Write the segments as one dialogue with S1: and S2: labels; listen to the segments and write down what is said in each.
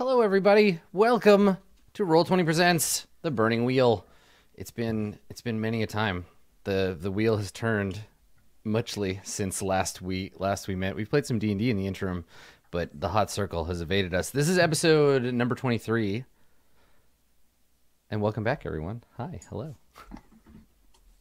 S1: Hello, everybody. Welcome to Roll20 Presents The Burning Wheel. It's been many a time. The wheel has turned muchly since last we met. We've played some D&D in the interim, but the hot circle has evaded us. This is episode number 23. And welcome back, everyone. Hi. Hello.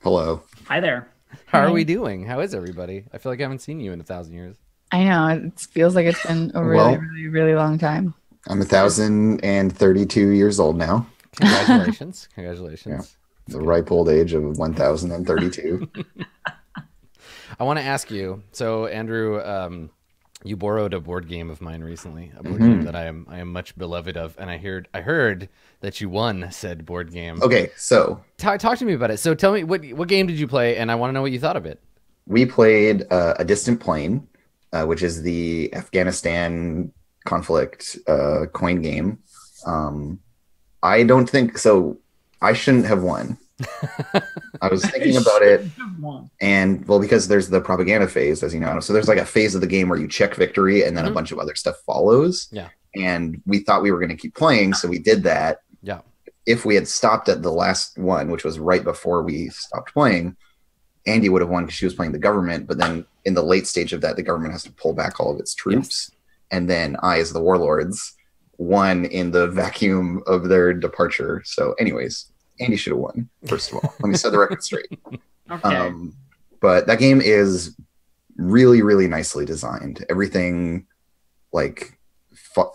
S2: Hello.
S3: Hi there.
S1: How are
S4: Hi.
S1: we doing? How is everybody? I feel like I haven't seen you in 1,000 years.
S4: I know. It feels like it's been a
S2: Well-
S4: really long time.
S2: I'm 1,032 years old now.
S1: Congratulations. Congratulations.
S2: The ripe old age of 1,032.
S1: I want to ask you. So, Andrew, you borrowed a board game of mine recently, a board game that I am much beloved of, and I heard that you won said board game.
S2: Okay, so
S1: Talk to me about it. So, tell me what game did you play, and I want to know what you thought of it.
S2: we played A Distant Plane, which is the Afghanistan conflict coin game. I don't think so. I shouldn't have won. I was thinking about it, and well, because there's the propaganda phase, as you know. So there's like a phase of the game where you check victory, and then a bunch of other stuff follows.
S1: Yeah.
S2: And we thought we were going to keep playing, so we did that.
S1: Yeah.
S2: If we had stopped at the last one, which was right before we stopped playing, Andy would have won because she was playing the government. But then in the late stage of that, the government has to pull back all of its troops. And then I, as the warlords, won in the vacuum of their departure. So anyways, Andy should have won, first of all. Let me set the record straight.
S3: Okay.
S2: But that game is really, really nicely designed. Everything like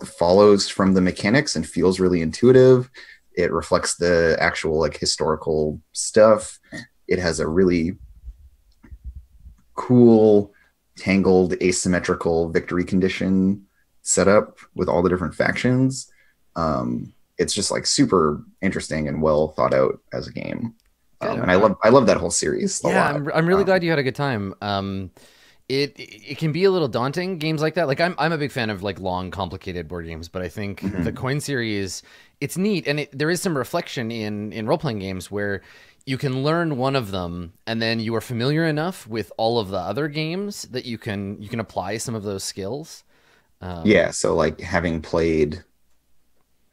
S2: follows from the mechanics and feels really intuitive. It reflects the actual like historical stuff. It has a really cool, tangled, asymmetrical victory condition setup with all the different factions. It's just like super interesting and well thought out as a game. And I love that whole series a
S1: Yeah,
S2: lot.
S1: I'm really glad you had a good time. It can be a little daunting, games like that. Like I'm a big fan of like long, complicated board games, but I think the coin series, it's neat, and there is some reflection in role playing games where you can learn one of them, and then you are familiar enough with all of the other games that you can apply some of those skills.
S2: Yeah, so like having played,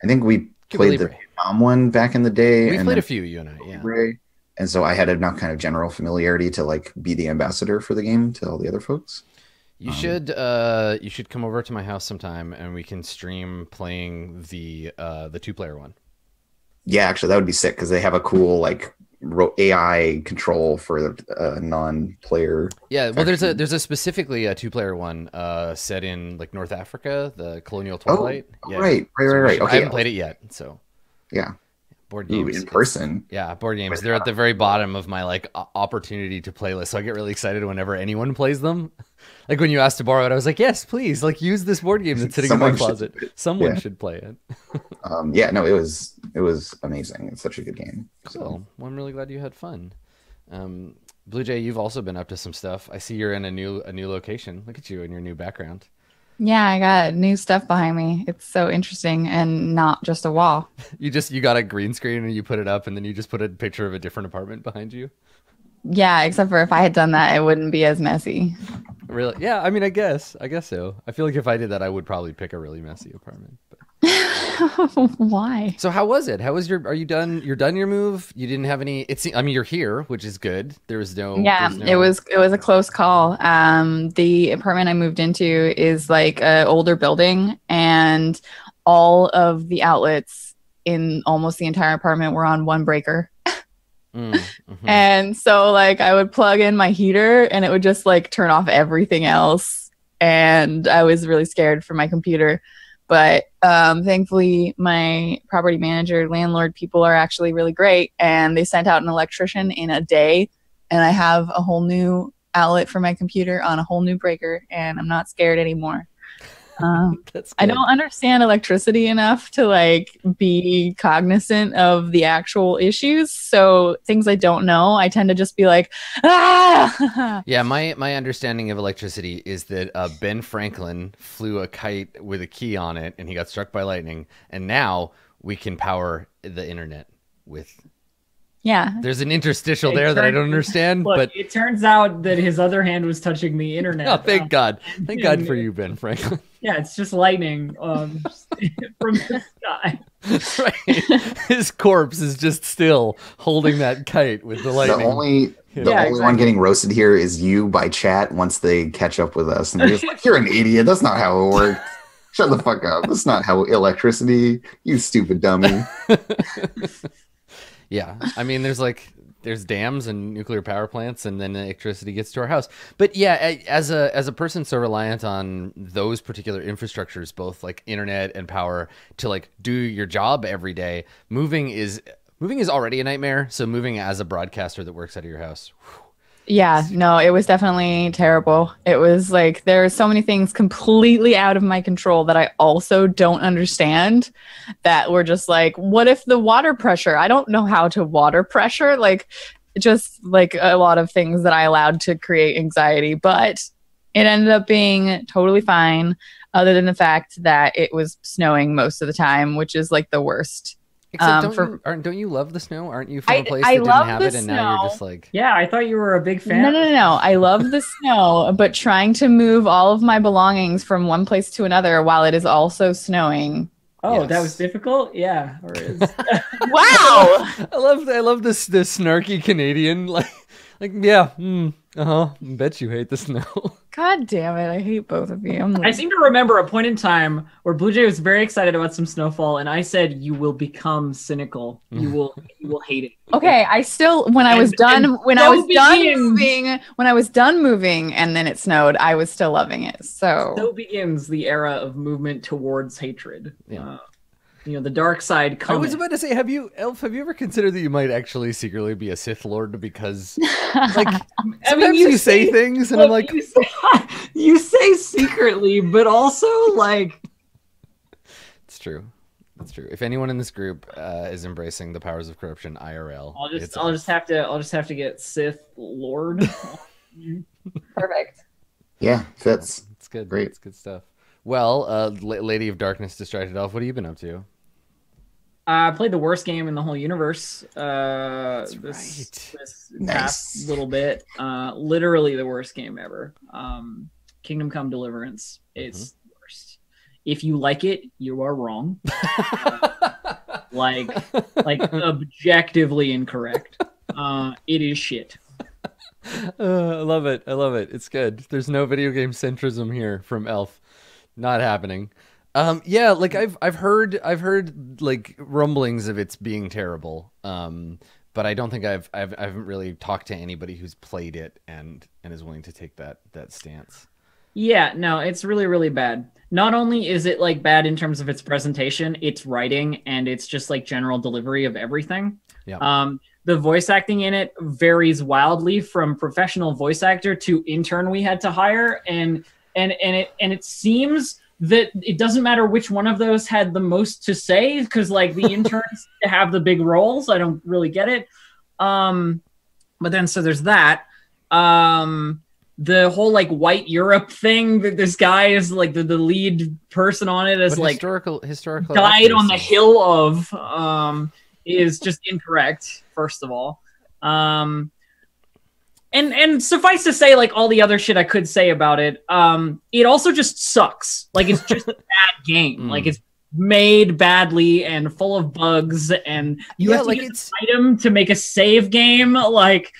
S2: I think we
S1: Cuba
S2: played the
S1: Libre.
S2: Vietnam one back in the day.
S1: We
S2: and
S1: played
S2: then
S1: a few, you and I. Yeah.
S2: Libre. And so I had enough kind of general familiarity to like be the ambassador for the game to all the other folks.
S1: You should come over to my house sometime, and we can stream playing the 2-player one.
S2: Yeah, actually, that would be sick because they have a cool like AI control for non-player.
S1: Yeah, well,
S2: faction.
S1: there's a specifically a 2-player one set in like North Africa, the colonial Twilight. Yeah.
S2: Right.
S1: So
S2: Okay,
S1: I haven't played it yet, so
S2: Yeah,
S1: board
S2: Ooh,
S1: games
S2: in person.
S1: Yeah, board games. They're at the very bottom of my like opportunity to play list, so I get really excited whenever anyone plays them. Like when you asked to borrow it, I was like, yes, please, like use this board game that's sitting in my
S2: Someone
S1: closet.
S2: should.
S1: Someone
S2: Yeah.
S1: should play it.
S2: Yeah, no, it was amazing. It's such a good game. So
S1: Cool. Well, I'm really glad you had fun. Blue Jay, you've also been up to some stuff. I see you're in a new location. Look at you in your new background.
S4: Yeah, I got new stuff behind me. It's so interesting and not just a wall.
S1: You got a green screen and you put it up, and then you just put a picture of a different apartment behind you.
S4: Yeah, except for if I had done that, it wouldn't be as messy.
S1: Really? Yeah. I mean, I guess so. I feel like if I did that, I would probably pick a really messy apartment. But...
S4: Why?
S1: So how was it? How was are you done? You're done your move? You didn't have any, I mean, you're here, which is good. There was no,
S4: Yeah,
S1: there's no-
S4: it was a close call. The apartment I moved into is like an older building, and all of the outlets in almost the entire apartment were on one breaker.
S1: Mhm.
S4: And so like I would plug in my heater and it would just like turn off everything else. And I was really scared for my computer. But thankfully my property manager, landlord people are actually really great. And they sent out an electrician in a day. And I have a whole new outlet for my computer on a whole new breaker. And I'm not scared anymore.
S1: That's
S4: I
S1: good.
S4: don't understand electricity enough to like be cognizant of the actual issues. So things I don't know, I tend to just be like, ah.
S1: Yeah, my understanding of electricity is that Ben Franklin flew a kite with a key on it, and he got struck by lightning, and now we can power the internet with
S4: Yeah.
S1: There's an interstitial there that I don't understand,
S3: Look,
S1: but
S3: it turns out that his other hand was touching the internet.
S1: oh, thank God. Thank God for you, Ben Franklin.
S3: Yeah, it's just lightning from the sky.
S1: Right. His corpse is just still holding that kite with the lightning.
S2: The only one getting roasted here is you by chat once they catch up with us. And they're just like, you're an idiot. That's not how it works. Shut the fuck up. That's not how electricity, you stupid dummy.
S1: Yeah. I mean, there's dams and nuclear power plants, and then electricity gets to our house. But yeah, as a person so reliant on those particular infrastructures, both like internet and power, to like do your job every day, moving is already a nightmare. So moving as a broadcaster that works out of your house. Whew.
S4: Yeah, no, it was definitely terrible. It was like there are so many things completely out of my control that I also don't understand, that were just like, what if the water pressure? I don't know how to water pressure. Like, just like a lot of things that I allowed to create anxiety, but it ended up being totally fine, other than the fact that it was snowing most of the time, which is like the worst.
S1: Except don't you love the snow? Aren't you from a place that didn't have it, and now you're just like...
S3: Yeah, I thought you were a big fan.
S4: No. I love the snow, but trying to move all of my belongings from one place to another while it is also snowing.
S3: Oh,
S1: Yes.
S3: That was difficult? Yeah. Or is...
S4: Wow!
S1: I love this snarky Canadian, yeah, bet you hate the snow.
S4: God damn it, I hate both of you.
S3: I seem to remember a point in time where Blue Jay was very excited about some snowfall, and I said, "You will become cynical. You will hate it."
S4: Okay, I still when I was done moving and then it snowed, I was still loving it. So
S3: begins the era of movement towards hatred.
S1: Yeah.
S3: The dark side coming.
S1: I was about to say, Elf, have you ever considered that you might actually secretly be a Sith Lord? Because, sometimes you say things, and I'm like...
S3: You say secretly, but also, like...
S1: It's true. It's true. If anyone in this group is embracing the powers of corruption IRL...
S3: I'll just have to get Sith Lord.
S4: perfect.
S2: Yeah, fits.
S1: It's good.
S2: Great.
S1: It's good stuff. Well, Lady of Darkness distracted Elf, what have you been up to?
S3: I played the worst game in the whole universe
S1: That's
S3: this past little bit. Literally the worst game ever. Kingdom Come Deliverance. It's the worst. If you like it, you are wrong. like objectively incorrect. It is shit.
S1: I love it. It's good. There's no video game centrism here from Elf. Not happening. Yeah, like I've heard like rumblings of it's being terrible. But I don't think I haven't really talked to anybody who's played it and is willing to take that stance.
S3: Yeah, no, it's really, really bad. Not only is it like bad in terms of its presentation, its writing, and it's just like general delivery of everything.
S1: Yeah.
S3: The voice acting in it varies wildly from professional voice actor to intern we had to hire, and it seems that it doesn't matter which one of those had the most to say, because like the interns have the big roles. I don't really get it. But then so there's that. The whole like white Europe thing that this guy is like the lead person on it is
S1: but
S3: like
S1: historical
S3: died on the hill of is just incorrect, first of all. And suffice to say, like all the other shit I could say about it, it also just sucks. Like it's just a bad game. Like it's made badly and full of bugs, and you have to use an item to make a save game. Like,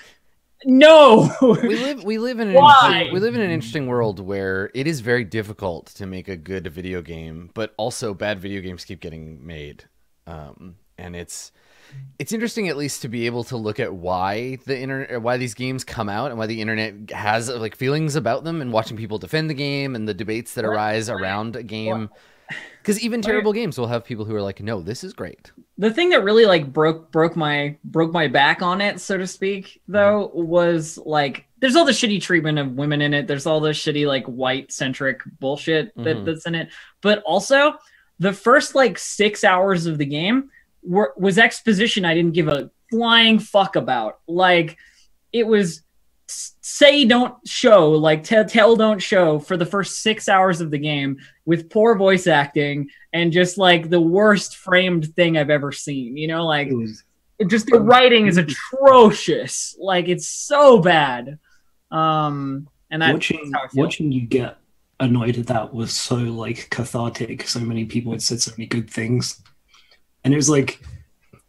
S3: no.
S1: we live in an interesting world where it is very difficult to make a good video game, but also bad video games keep getting made. And it's interesting, at least, to be able to look at why these games come out and why the internet has like feelings about them, and watching people defend the game and the debates that arise around a game. Because even terrible games will have people who are like, "No, this is great."
S3: The thing that really like broke my back on it, so to speak, though, was like there's all the shitty treatment of women in it. There's all the shitty like white centric bullshit that's in it, but also the first like 6 hours of the game was exposition I didn't give a flying fuck about. Like it was say don't show, like tell don't show for the first 6 hours of the game with poor voice acting and just like the worst framed thing I've ever seen. You know, like just the writing is atrocious. Like it's so bad. And that's
S5: watching
S3: how I feel.
S5: watching you get annoyed at that was so like cathartic. So many people had said so many good things, and it was like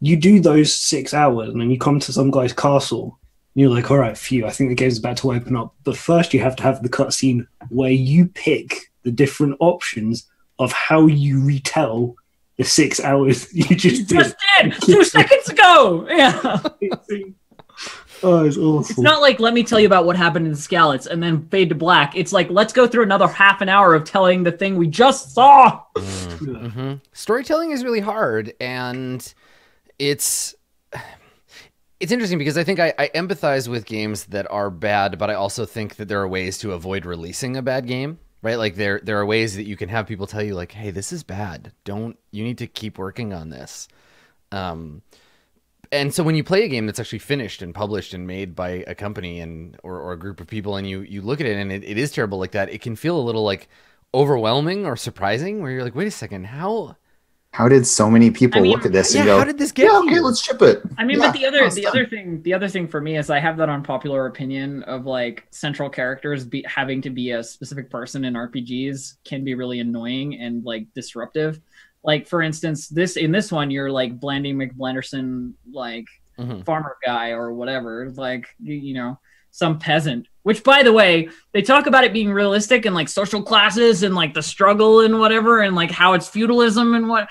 S5: you do those 6 hours, and then you come to some guy's castle. And you're like, all right, phew, I think the game's about to open up. But first, you have to have the cutscene where you pick the different options of how you retell the 6 hours you just did.
S3: 2 seconds ago. Yeah.
S5: Oh, it's awful.
S3: It's not like, let me tell you about what happened in Skalitz and then fade to black. It's like, let's go through another half an hour of telling the thing we just saw.
S1: Mm-hmm. Storytelling is really hard, and it's interesting because I think I empathize with games that are bad, but I also think that there are ways to avoid releasing a bad game, right? Like there are ways that you can have people tell you like, hey, this is bad. You need to keep working on this. And so when you play a game that's actually finished and published and made by a company or a group of people, and you look at it and it is terrible like that, it can feel a little like overwhelming or surprising, where you're like, wait a second, how
S2: did so many people look at this and go,
S1: how did this get
S2: yeah, okay,
S1: here?
S2: let's ship it.
S3: I mean,
S2: Yeah,
S3: but the other thing for me is I have that unpopular opinion of like central characters having to be a specific person in RPGs can be really annoying and like disruptive. Like for instance, in this one, you're like Blandy McBlenderson, like farmer guy or whatever, like you know, some peasant. Which, by the way, they talk about it being realistic and like social classes and like the struggle and whatever, and like how it's feudalism and what.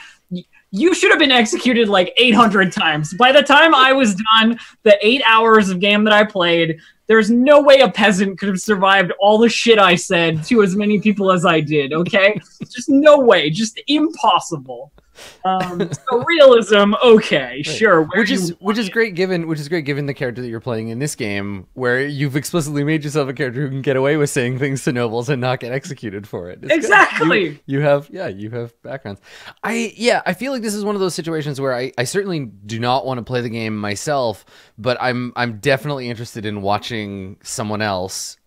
S3: You should have been executed like 800 times. By the time I was done, the 8 hours of game that I played, there's no way a peasant could have survived all the shit I said to as many people as I did, okay? Just no way. Just impossible. So realism, okay, right. Sure.
S1: Which is great given the character that you're playing in this game, where you've explicitly made yourself a character who can get away with saying things to nobles and not get executed for it. It's
S3: exactly.
S1: You have backgrounds. I feel like this is one of those situations where I certainly do not want to play the game myself, but I'm definitely interested in watching someone else,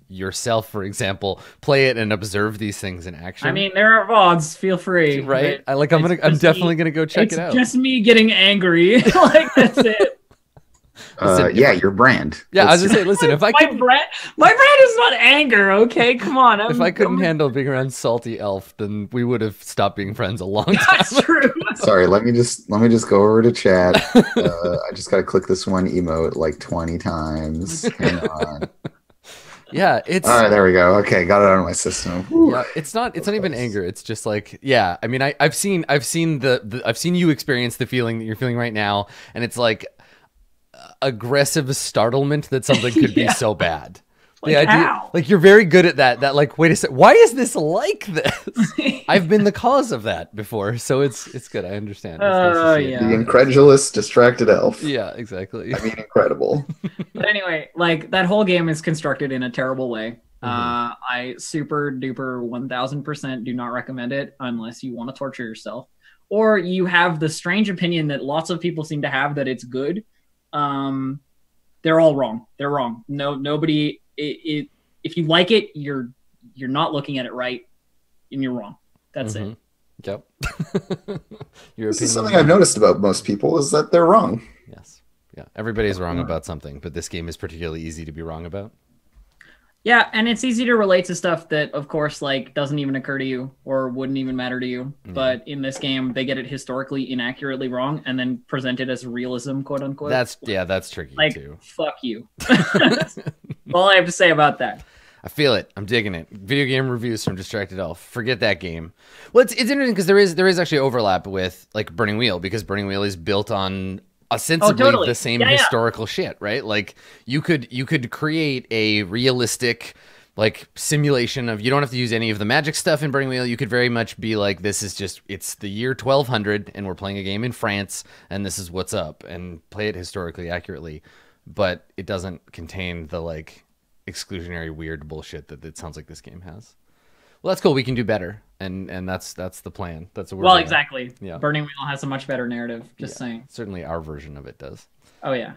S1: yourself for example, play it and observe these things in action.
S3: I mean, there are VODs, feel free,
S1: right? I'm definitely gonna go check it out.
S3: It's just me getting angry. Like that's it.
S2: Your brand.
S1: Yeah, I was gonna say, listen, if I could,
S3: my brand is not anger, okay? Come on.
S1: If I couldn't handle being around salty elf, then we would have stopped being friends a long time.
S3: That's true.
S2: Sorry, let me just go over to chat. I just gotta click this one emote like 20 times. Hang on.
S1: Yeah, it's
S2: all right. There we go. Okay, got it out of my system. Whew.
S1: Yeah, it's not even anger. It's just like, yeah. I mean, I've seen you experience the feeling that you're feeling right now, and it's like aggressive startlement that something could be so bad.
S3: Like,
S1: the idea,
S3: how?
S1: like you're very good at that. That like, wait a second, why is this like this? I've been the cause of that before, so it's good. I understand.
S3: Yeah.
S2: The incredulous, distracted elf.
S1: Yeah, exactly.
S2: I mean, incredible.
S3: But anyway, like that whole game is constructed in a terrible way. I super duper 1000% do not recommend it unless you want to torture yourself, or you have the strange opinion that lots of people seem to have that it's good. They're all wrong. They're wrong. Nobody. If you like it, you're not looking at it right, and you're wrong. That's it.
S1: Yep.
S2: This is something I've noticed about most people is that they're wrong.
S1: Yes. Yeah. Everybody's wrong about something, but this game is particularly easy to be wrong about.
S3: Yeah, and it's easy to relate to stuff that, of course, like doesn't even occur to you or wouldn't even matter to you. But in this game, they get it historically inaccurately wrong and then present it as realism, quote unquote.
S1: That's tricky too.
S3: Fuck you. That's all I have to say about that.
S1: I feel it. I'm digging it. Video game reviews from Distracted Elf. Forget that game. Well, it's interesting because there is actually overlap with like Burning Wheel, because Burning Wheel is built on ostensibly the same historical shit, right? Like you could create a realistic like simulation of, you don't have to use any of the magic stuff in Burning Wheel. You could very much be like, it's the year 1200 and we're playing a game in France and this is what's up, and play it historically accurately, but it doesn't contain the like exclusionary weird bullshit that it sounds like this game has. Well, that's cool. We can do better, and that's the plan. That's what we're doing.
S3: Exactly. Yeah. Burning Wheel has a much better narrative. Just saying.
S1: Certainly, our version of it does.
S3: Oh yeah.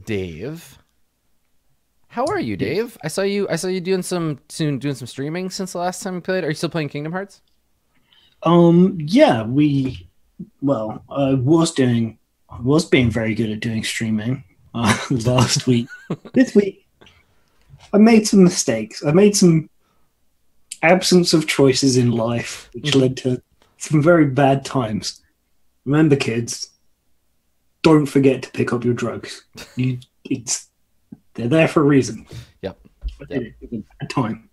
S1: Dave, how are you, Dave? I saw you doing some streaming since the last time we played. Are you still playing Kingdom Hearts?
S5: Yeah. I was doing I was being very good at doing streaming last week. This week, I made some mistakes. I made some absence of choices in life, which led to some very bad times. Remember, kids, don't forget to pick up your drugs. They're there for a reason.
S1: Yep.
S5: It was a bad time.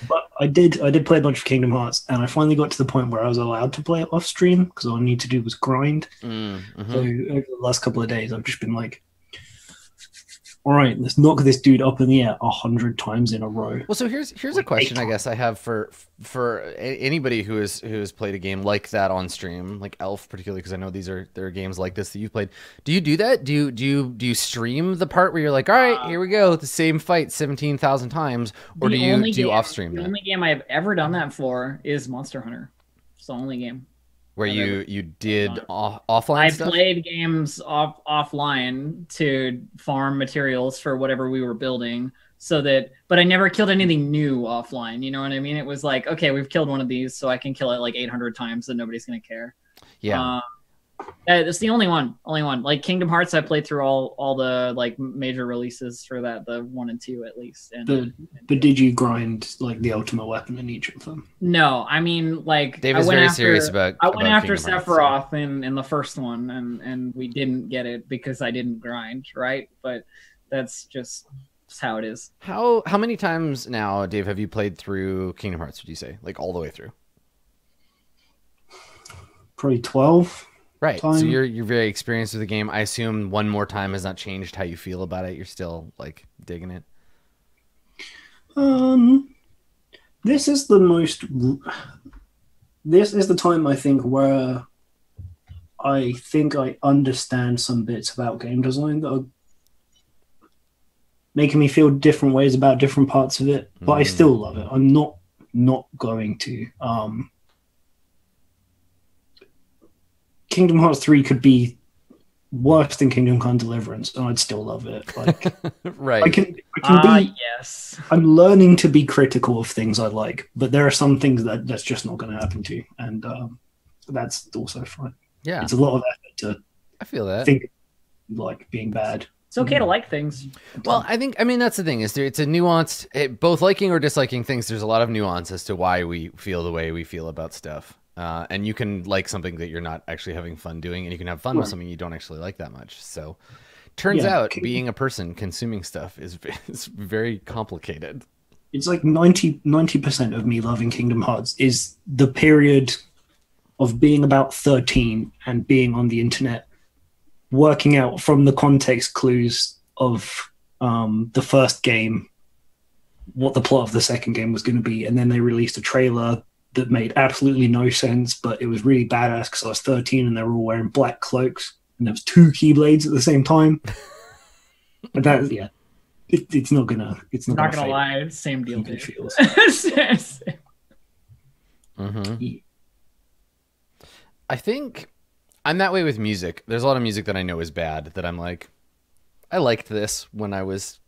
S5: But I did play a bunch of Kingdom Hearts, and I finally got to the point where I was allowed to play it off stream because all I need to do was grind. So over the last couple of days, I've just been like, all right, let's knock this dude up in the air 100 times in a row.
S1: Well, so here's a question I guess I have for anybody who has played a game like that on stream, like Elf particularly, because I know there are games like this that you've played. Do you do that? Do you stream the part where you're like, all right, here we go, the same fight 17,000 times, or do you off stream that?
S3: The only game I've ever done that for is Monster Hunter. It's the only game.
S1: Where you did offline
S3: I
S1: stuff?
S3: played games offline to farm materials for whatever we were building, but I never killed anything new offline. You know what I mean? It was like, okay, we've killed one of these, so I can kill it like 800 times and nobody's gonna care.
S1: Yeah.
S3: That's the only one. Like Kingdom Hearts, I played through all the like major releases for that, the 1 and 2 at least.
S5: But did you grind like the ultimate weapon in each of them?
S3: No, I mean, like
S1: Dave is very serious about.
S3: I went after
S1: Kingdom Hearts,
S3: Sephiroth in the first one, and we didn't get it because I didn't grind, right? But that's just how it is.
S1: How many times now, Dave, have you played through Kingdom Hearts? Would you say, like, all the way through?
S5: Probably 12.
S1: Right.
S5: Time.
S1: So you're very experienced with the game. I assume one more time has not changed how you feel about it. You're still like digging it.
S5: This is the time I think where I think I understand some bits about game design that are making me feel different ways about different parts of it. But I still love it. I'm not going to. Kingdom Hearts 3 could be worse than Kingdom Come Deliverance, and I'd still love it. Like,
S1: right.
S5: I can be.
S3: Yes.
S5: I'm learning to be critical of things I like, but there are some things that's just not going to happen to, and that's also fine.
S1: Yeah.
S5: It's a lot of effort to.
S1: I feel that.
S5: Think like being bad.
S3: It's okay to like things.
S1: Well, I mean, that's the thing is it's a nuanced, both liking or disliking things. There's a lot of nuance as to why we feel the way we feel about stuff. And you can like something that you're not actually having fun doing, and you can have fun with something you don't actually like that much. So turns out being a person consuming stuff is very complicated.
S5: It's like 90% of me loving Kingdom Hearts is the period of being about 13 and being on the internet, working out from the context clues of the first game what the plot of the second game was going to be, and then they released a trailer that made absolutely no sense, but it was really badass because I was 13 and they were all wearing black cloaks and there was 2 Keyblades at the same time. But that, yeah, it's not gonna
S3: lie, same deal.
S5: Feels.
S1: I think I'm that way with music. There's a lot of music that I know is bad that I'm like, I liked this when I was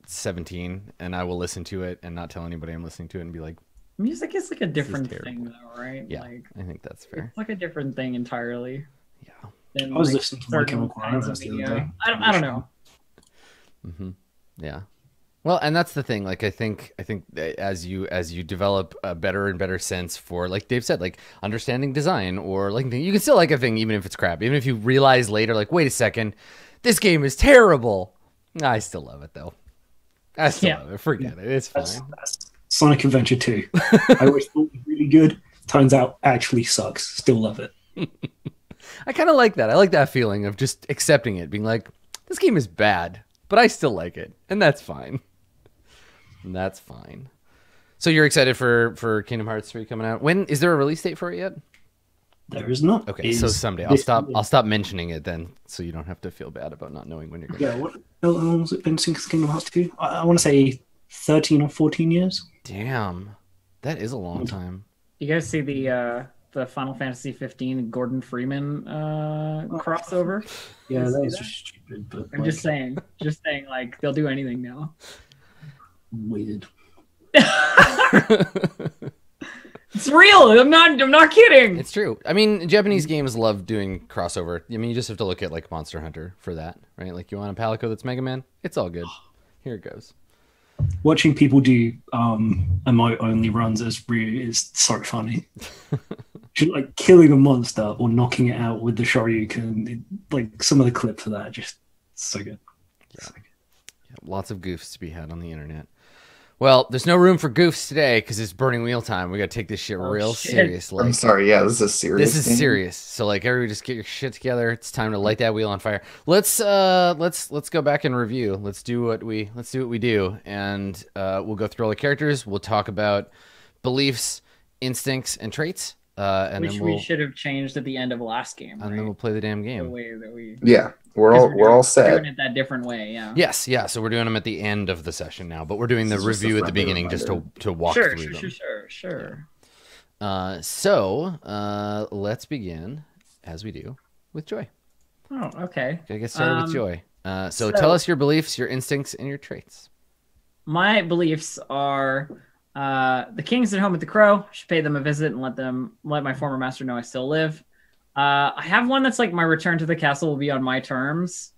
S1: 17, and I will listen to it and not tell anybody I'm listening to it and be like,
S3: music is like a different thing though, right?
S1: Yeah,
S3: like,
S1: I think that's fair.
S3: It's like a different thing entirely.
S1: Yeah.
S5: I was listening to My Chemical Romance the other day.
S3: I don't know.
S1: Yeah. Well, and that's the thing. Like, I think that as you develop a better and better sense for, like Dave said, like understanding design, or like you can still like a thing even if it's crap. Even if you realize later, like, wait a second, this game is terrible. I still love it though. I still love it. Forget it. It's fine.
S5: That's Sonic Adventure 2. I always thought it was really good. Turns out actually sucks. Still love it.
S1: I kind of like that. I like that feeling of just accepting it, being like, this game is bad, but I still like it, and that's fine. And that's fine. So you're excited for Kingdom Hearts 3 coming out? When is there a release date for it yet?
S5: There is not.
S1: Okay, so someday I'll stop mentioning it then, so you don't have to feel bad about not knowing when you're going.
S5: Yeah. How long has it been since Kingdom Hearts 2? I want to say 13 or 14 years.
S1: Damn, that is a long time.
S3: You guys see the Final Fantasy 15 Gordon Freeman crossover?
S5: Yeah, that was just stupid. But
S3: I'm just saying, like they'll do anything now.
S5: Weird.
S3: It's real. I'm not kidding.
S1: It's true. I mean, Japanese games love doing crossover. I mean, you just have to look at like Monster Hunter for that, right? Like, you want a Palico that's Mega Man? It's all good. Here it goes.
S5: Watching people do emote only runs is so funny. Just like killing a monster or knocking it out with the Shoryuken, like some of the clips of that, just so good.
S1: Yeah. Yeah, lots of goofs to be had on the internet. Well, there's no room for goofs today because it's Burning Wheel time. We got to take this shit real seriously.
S2: I'm sorry. Yeah, this is serious.
S1: This is serious. So, like, everybody, just get your shit together. It's time to light that wheel on fire. Let's go back and review. Let's do what we do, and we'll go through all the characters. We'll talk about beliefs, instincts, and traits. And
S3: Which
S1: then
S3: we should have changed at the end of last game.
S1: And then we'll play the damn
S3: The
S1: game.
S3: way that we.
S2: Yeah, we're all set.
S3: Doing it that different way. Yeah.
S1: Yes, yeah. So we're doing them at the end of the session now, but we're doing the review at the beginning just to walk through them.
S3: Sure.
S1: So let's begin, as we do, with Joy.
S3: Oh, okay.
S1: Gotta get started with Joy. So tell us your beliefs, your instincts, and your traits.
S3: My beliefs are the king's at home with the crow. I should pay them a visit and let my former master know I still live. I have one that's like my return to the castle will be on my terms,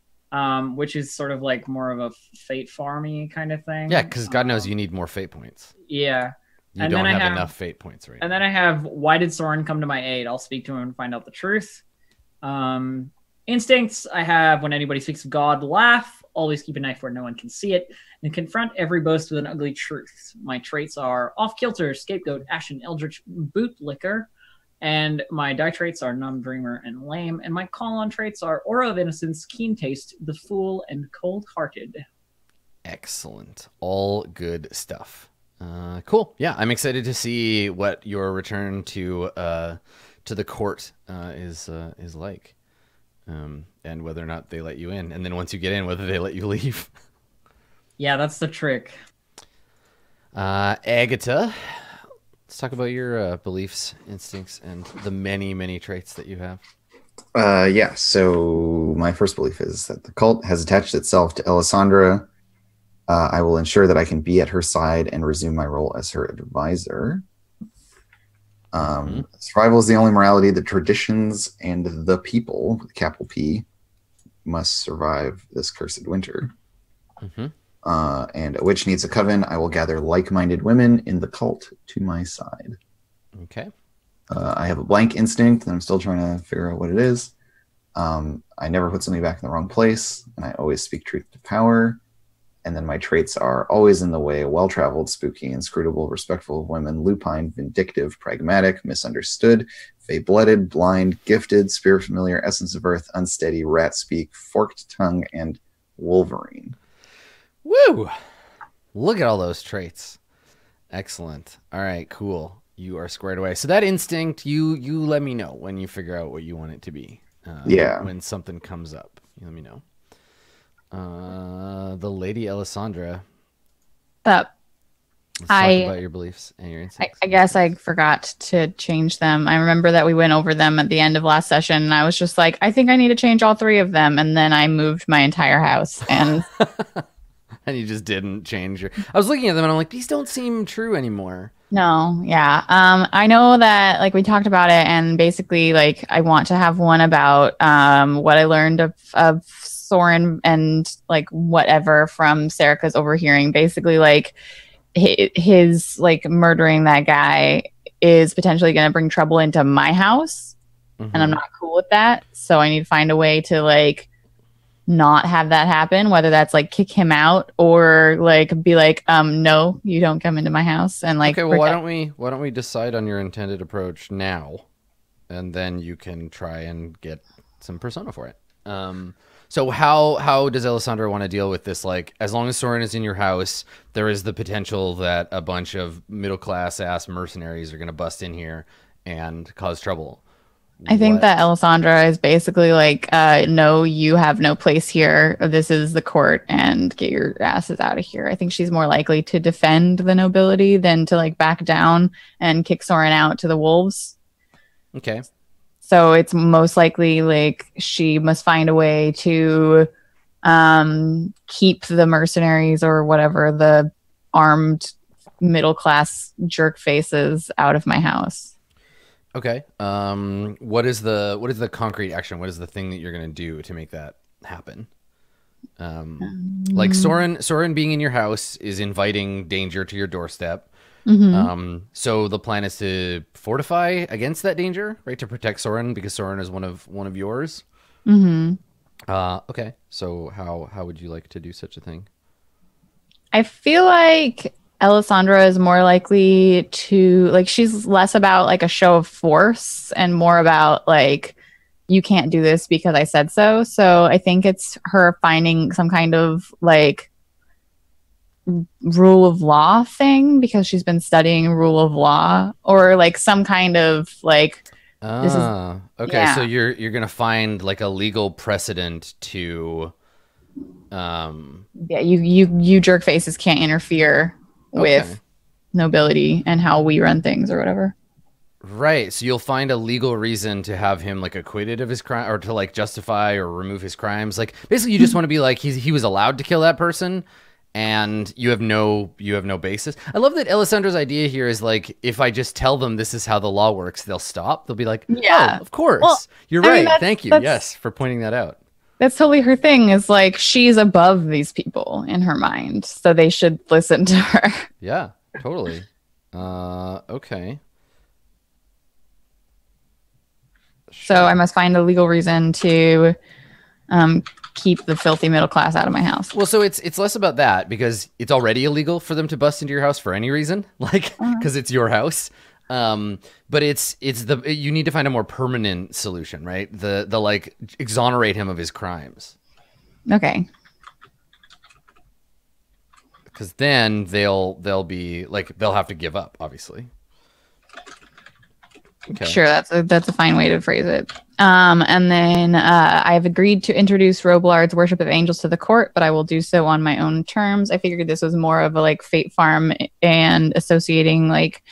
S3: which is sort of like more of a fate farmy kind of thing.
S1: Yeah, because God knows you need more fate points.
S3: Yeah.
S1: You don't have enough fate points right now.
S3: And then I have, why did Soren come to my aid? I'll speak to him and find out the truth. Instincts, I have, when anybody speaks of God, laugh, always keep a knife where no one can see it, and confront every boast with an ugly truth. My traits are off-kilter, scapegoat, ashen, eldritch, bootlicker, and my die traits are non-dreamer and lame, and my call-on traits are aura of innocence, keen taste, the fool, and cold-hearted.
S1: Excellent. All good stuff. Cool. Yeah, I'm excited to see what your return to the court is like, and whether or not they let you in, and then once you get in, whether they let you leave.
S3: Yeah, that's the trick.
S1: Agatha, let's talk about your beliefs, instincts, and the many, many traits that you have.
S2: Yeah, so my first belief is that the cult has attached itself to Alessandra. I will ensure that I can be at her side and resume my role as her advisor. Survival is the only morality. The traditions and the people, with capital P, must survive this cursed winter. And a witch needs a coven. I will gather like-minded women in the cult to my side.
S1: Okay.
S2: I have a blank instinct, and I'm still trying to figure out what it is. I never put something back in the wrong place, and I always speak truth to power. And then my traits are always in the way, well-traveled, spooky, inscrutable, respectful of women, lupine, vindictive, pragmatic, misunderstood, fey-blooded, blind, gifted, spirit familiar, essence of earth, unsteady, rat speak, forked tongue, and Wolverine.
S1: Woo! Look at all those traits. Excellent. All right, cool. You are squared away. So that instinct, you let me know when you figure out what you want it to be.
S2: Yeah.
S1: When something comes up, you let me know. The Lady Alessandra. Let's talk about your beliefs and your instincts.
S4: I guess I forgot to change them. I remember that we went over them at the end of last session, and I was just like, I think I need to change all three of them. And then I moved my entire house. And
S1: and you just didn't change your... I was looking at them, and I'm like, these don't seem true anymore.
S4: No, yeah. I know that, like, we talked about it, and basically, like, I want to have one about what I learned of Soren and, like, whatever from Serica's overhearing. Basically, like, his like murdering that guy is potentially going to bring trouble into my house, and I'm not cool with that. So I need to find a way to like not have that happen, whether that's like kick him out or like be like, no, you don't come into my house. And like,
S1: okay, well, why don't we decide on your intended approach now, and then you can try and get some persona for it. So how does Alessandra want to deal with this? Like, as long as Soren is in your house, there is the potential that a bunch of middle-class ass mercenaries are going to bust in here and cause trouble.
S4: I think that Alessandra is basically like, no, you have no place here. This is the court, and get your asses out of here. I think she's more likely to defend the nobility than to like back down and kick Soren out to the wolves.
S1: Okay.
S4: So it's most likely like she must find a way to keep the mercenaries or whatever the armed middle class jerk faces out of my house.
S1: Okay. What is the concrete action? What is the thing that you're going to do to make that happen? Like Soren being in your house is inviting danger to your doorstep. So the plan is to fortify against that danger, right? To protect Soren because Soren is one of yours. Okay. So how would you like to do such a thing?
S4: I feel like Alessandra is more likely to, like, she's less about like a show of force and more about like, you can't do this because I said so. So I think it's her finding some kind of like rule of law thing because she's been studying rule of law, or like some kind of like
S1: okay.
S4: Yeah.
S1: So you're gonna find like a legal precedent to
S4: you jerk faces can't interfere with nobility and how we run things or whatever.
S1: Right. So you'll find a legal reason to have him like acquitted of his crime, or to like justify or remove his crimes. Like basically you just want to be like he was allowed to kill that person and you have no basis. I love that Alessandra's idea here is like, if I just tell them this is how the law works, they'll stop. They'll be like,
S4: yeah,
S1: oh, of course.
S4: Well,
S1: you're right. Thank you. Yes, for pointing that out.
S4: That's totally her thing, is like she's above these people in her mind, so they should listen to her.
S1: Yeah, totally. Okay.
S4: So I must find a legal reason to keep the filthy middle class out of my house.
S1: Well, so it's less about that because it's already illegal for them to bust into your house for any reason, like because it's your house. But you need to find a more permanent solution, right? The like exonerate him of his crimes.
S4: Okay.
S1: Because then they'll be like they'll have to give up, obviously. Okay.
S4: Sure, that's a fine way to phrase it. And then I have agreed to introduce Roblard's worship of angels to the court, but I will do so on my own terms. I figured this was more of a like Fate Farm and associating like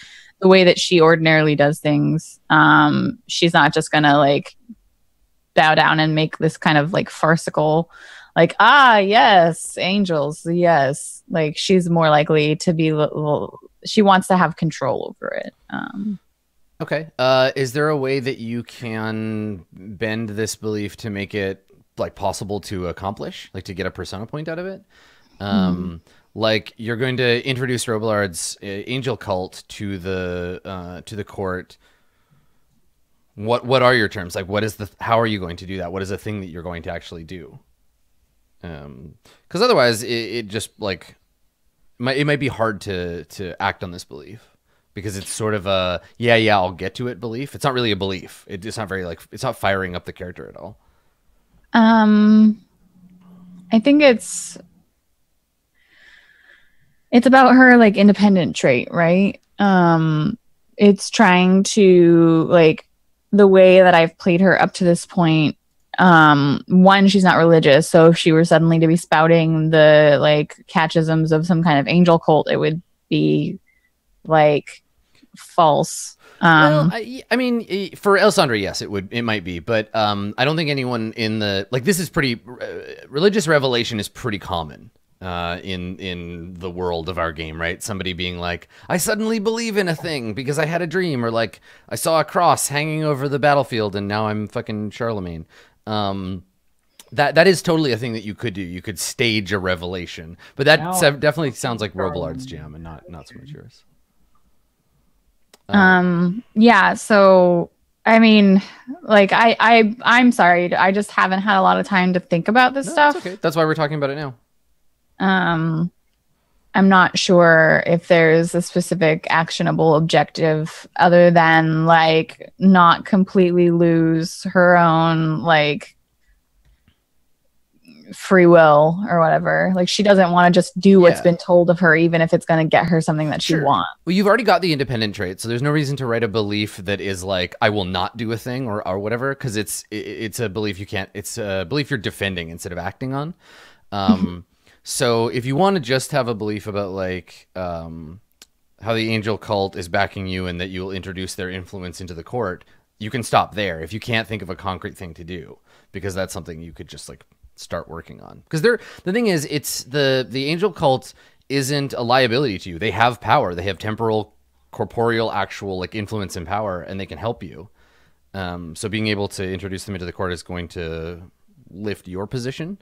S4: the way that she ordinarily does things. She's not just gonna like bow down and make this kind of like farcical, like, yes, angels, yes. Like she's more likely to be, she wants to have control over it.
S1: Okay. Is there a way that you can bend this belief to make it like possible to accomplish, like to get a persona point out of it? Like you're going to introduce Roblard's angel cult to the court. What are your terms? Like, how are you going to do that? What is the thing that you're going to actually do? Because otherwise, it just like it might be hard to act on this belief. Because it's sort of a I'll get to it belief. It's not really a belief. It's not very like it's not firing up the character at all.
S4: I think it's about her like independent trait, right? It's trying to like the way that I've played her up to this point. One, she's not religious, so if she were suddenly to be spouting the like catechisms of some kind of angel cult, it would be like false.
S1: Well, I mean, for Alessandra, yes, it might be, but I don't think anyone in the like this is pretty religious revelation is pretty common in the world of our game, right? Somebody being like, I suddenly believe in a thing because I had a dream, or like I saw a cross hanging over the battlefield and now I'm fucking Charlemagne. That is totally a thing that you could do. You could stage a revelation, but that definitely sounds like Roblard's jam and not so much yours.
S4: Yeah, so I mean, like I'm sorry, I just haven't had a lot of time to think about this stuff.
S1: That's okay. That's why we're talking about it now.
S4: I'm not sure if there's a specific actionable objective other than like not completely lose her own like free will or whatever. Like she doesn't want to just do what's been told of her, even if it's going to get her something that she wants.
S1: Well, you've already got the independent trait, so there's no reason to write a belief that is like I will not do a thing or whatever, because it's a belief you can't. It's a belief you're defending instead of acting on. So if you want to just have a belief about like how the angel cult is backing you and that you will introduce their influence into the court, you can stop there if you can't think of a concrete thing to do, because that's something you could just like start working on. Because the thing is, it's the angel cult isn't a liability to you. They have power. They have temporal, corporeal, actual like influence and power, and they can help you. So being able to introduce them into the court is going to lift your position.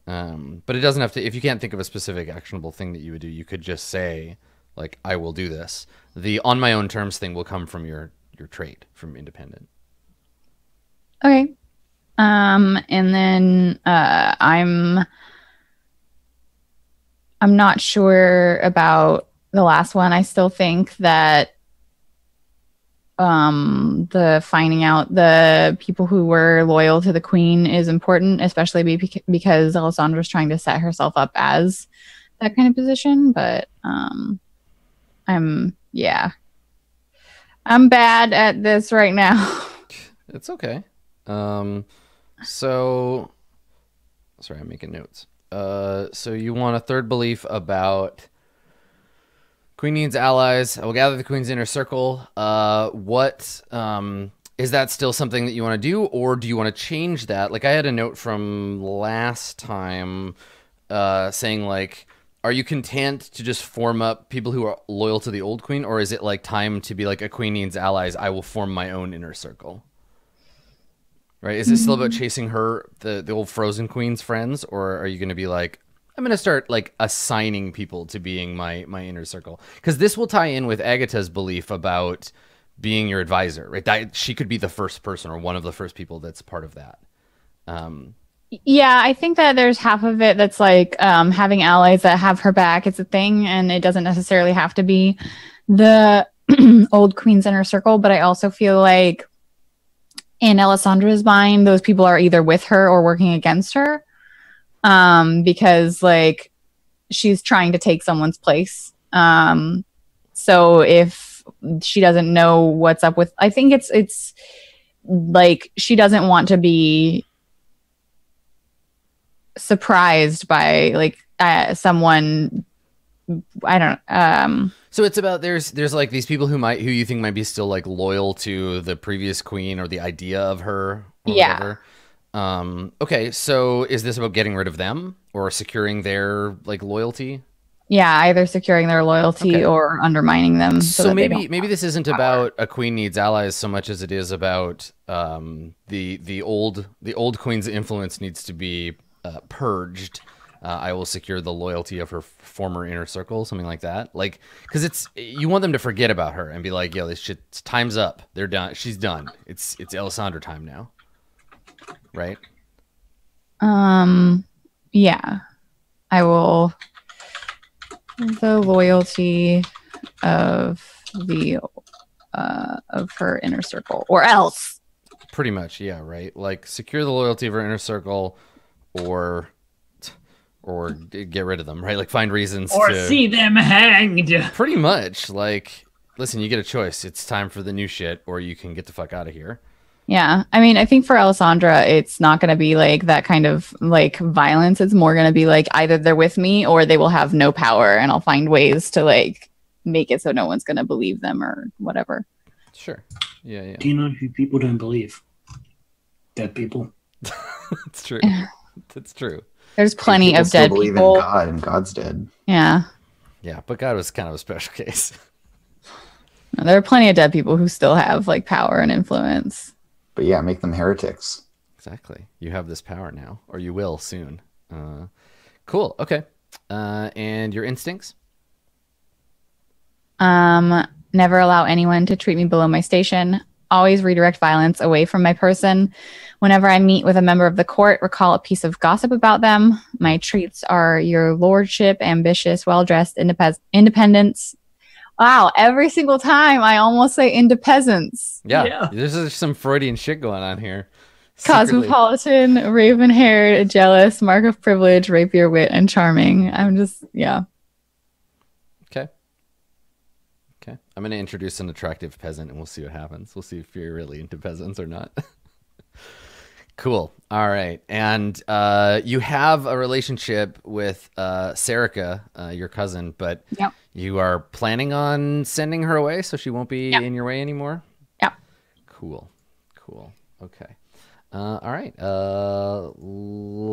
S1: But it doesn't have to. If you can't think of a specific actionable thing that you would do, you could just say, like, I will do this. The on my own terms thing will come from your trait, from independent.
S4: Okay. And then I'm not sure about the last one. I still think that the finding out the people who were loyal to the queen is important, especially because Alessandra's trying to set herself up as that kind of position. But I'm bad at this right now.
S1: It's okay. So sorry, I'm making notes. So you want a third belief about Queen needs allies. I will gather the Queen's inner circle. What is that still something that you want to do, or do you want to change that? Like I had a note from last time saying like, are you content to just form up people who are loyal to the old queen, or is it like time to be like a queen needs allies? I will form my own inner circle. Right? Is it still about chasing her, the old frozen queen's friends, or are you going to be like, I'm going to start like assigning people to being my inner circle? Because this will tie in with Agatha's belief about being your advisor, right? That she could be the first person or one of the first people that's part of that.
S4: Yeah, I think that there's half of it that's like having allies that have her back. It's a thing, and it doesn't necessarily have to be the old queen's inner circle. But I also feel like in Alessandra's mind, those people are either with her or working against her. Because like she's trying to take someone's place. So if she doesn't know what's up with, I think it's like she doesn't want to be surprised by like someone. I don't.
S1: So it's about there's like these people who you think might be still like loyal to the previous queen or the idea of her. Or
S4: yeah.
S1: Whatever. Okay, so is this about getting rid of them or securing their like loyalty?
S4: Yeah, either securing their loyalty or undermining them.
S1: So maybe this isn't about a queen needs allies so much as it is about the old queen's influence needs to be purged. I will secure the loyalty of her former inner circle, something like that. Like, because you want them to forget about her and be like, yo, this shit, time's up. They're done. She's done. It's Alessandra time now. Right?
S4: Yeah. I will the loyalty of her inner circle, or else.
S1: Pretty much, yeah, right? Like secure the loyalty of her inner circle or get rid of them, right? Like find reasons to
S3: see them hanged.
S1: Pretty much. Like, listen, you get a choice. It's time for the new shit, or you can get the fuck out of here.
S4: Yeah. I mean, I think for Alessandra, it's not going to be like that kind of like violence. It's more going to be like either they're with me or they will have no power, and I'll find ways to like make it so no one's going to believe them or whatever.
S1: Sure. Yeah.
S5: Do you know who people don't believe? Dead people.
S1: It's true. It's true.
S4: There's plenty of dead
S2: believe
S4: people.
S2: In God, and God's dead.
S4: Yeah.
S1: Yeah, but God was kind of a special case.
S4: No, there are plenty of dead people who still have like power and influence.
S2: But yeah, make them heretics.
S1: Exactly. You have this power now, or you will soon. Cool. Okay. And your instincts?
S4: Never allow anyone to treat me below my station. Always redirect violence away from my person. Whenever I meet with a member of the court, recall a piece of gossip about them. My treats are your lordship, ambitious, well-dressed, independence. Wow, every single time I almost say independence.
S1: Yeah. There's some Freudian shit going on here.
S4: Cosmopolitan, raven-haired, jealous, mark of privilege, rapier wit, and charming. I'm just, yeah.
S1: Okay. I'm going to introduce an attractive peasant and we'll see what happens. We'll see if you're really into peasants or not. Cool. All right. And you have a relationship with Serica, your cousin, but you are planning on sending her away so she won't be in your way anymore?
S4: Yeah.
S1: Cool. Okay. All right.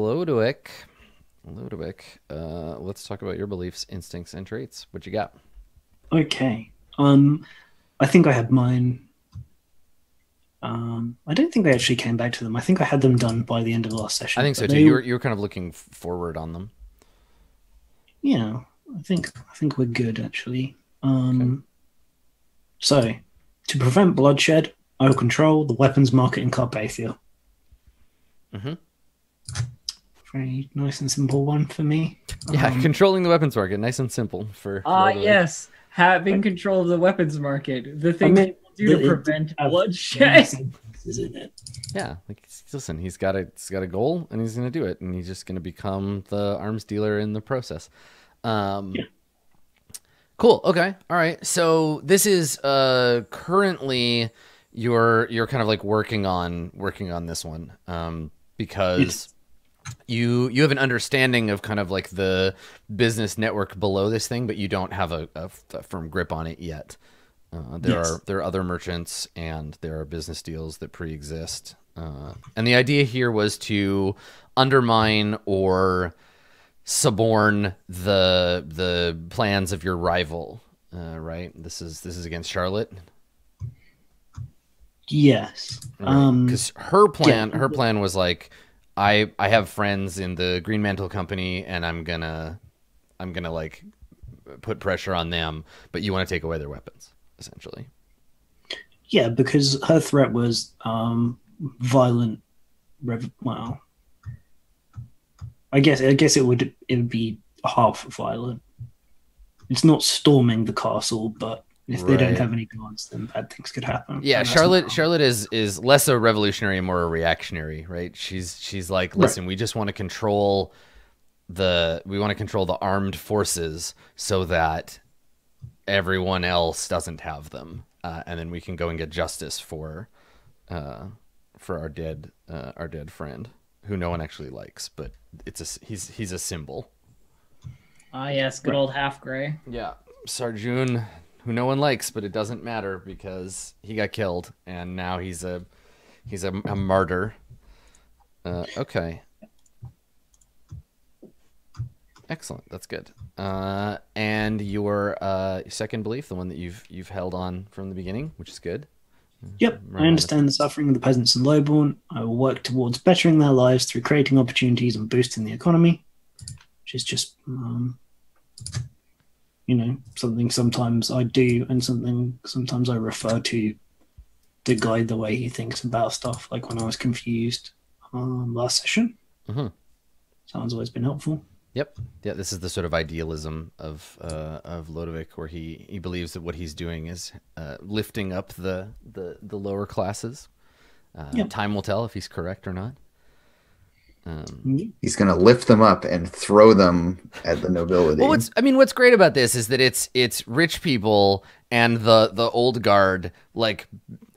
S1: Lodowick, Ludovic, let's talk about your beliefs, instincts, and traits. What you got?
S5: Okay. I think I had mine. I don't think I actually came back to them. I think I had them done by the end of last session.
S1: I think so
S5: but
S1: too. You were kind of looking forward on them.
S5: Yeah, I think we're good actually.
S1: Okay.
S5: So, to prevent bloodshed, I will control the weapons market in Carpathia.
S1: Mm-hmm.
S5: Very nice and simple one for me.
S1: Yeah, controlling the weapons market, nice and simple for. Ludovic.
S3: Yes, having control of the weapons market. The thing people do to prevent bloodshed.
S5: Isn't it?
S1: Yeah, like listen, he's got a goal, and he's going to do it, and he's just going to become the arms dealer in the process. Yeah. Cool. Okay. All right. So this is currently you're kind of like working on this one because you have an understanding of kind of like the business network below this thing, but you don't have a firm grip on it yet. There are other merchants and there are business deals that pre-exist. And the idea here was to undermine or suborn the plans of your rival, right? This is against Charlotte.
S5: Yes.
S1: Because her plan was like, I have friends in the Green Mantle Company, and I'm gonna like put pressure on them, but you want to take away their weapons, essentially.
S5: Yeah, because her threat was violent. Well, I guess it would be half violent. It's not storming the castle, but if they don't have any guards, then bad things could happen.
S1: Yeah, Charlotte is less a revolutionary and more a reactionary, right? She's like, listen, we just want to control the armed forces so that everyone else doesn't have them, and then we can go and get justice for our dead friend, who no one actually likes, but he's a symbol.
S3: Yes, good old half gray.
S1: Yeah, Sarjun, who no one likes, but it doesn't matter because he got killed, and now he's a martyr. Okay. Excellent. That's good. And your second belief, the one that you've held on from the beginning, which is good.
S5: Yep, I understand the suffering of the peasants and lowborn. I will work towards bettering their lives through creating opportunities and boosting the economy, which is just, something sometimes I do and something sometimes I refer to guide the way he thinks about stuff, like when I was confused last session. Mm-hmm. Sounds always been helpful.
S1: Yep. Yeah, this is the sort of idealism of Ludovic, where he believes that what he's doing is lifting up the lower classes. Time will tell if he's correct or not.
S2: He's going to lift them up and throw them at the nobility.
S1: Well, what's great about this is that it's rich people and the old guard like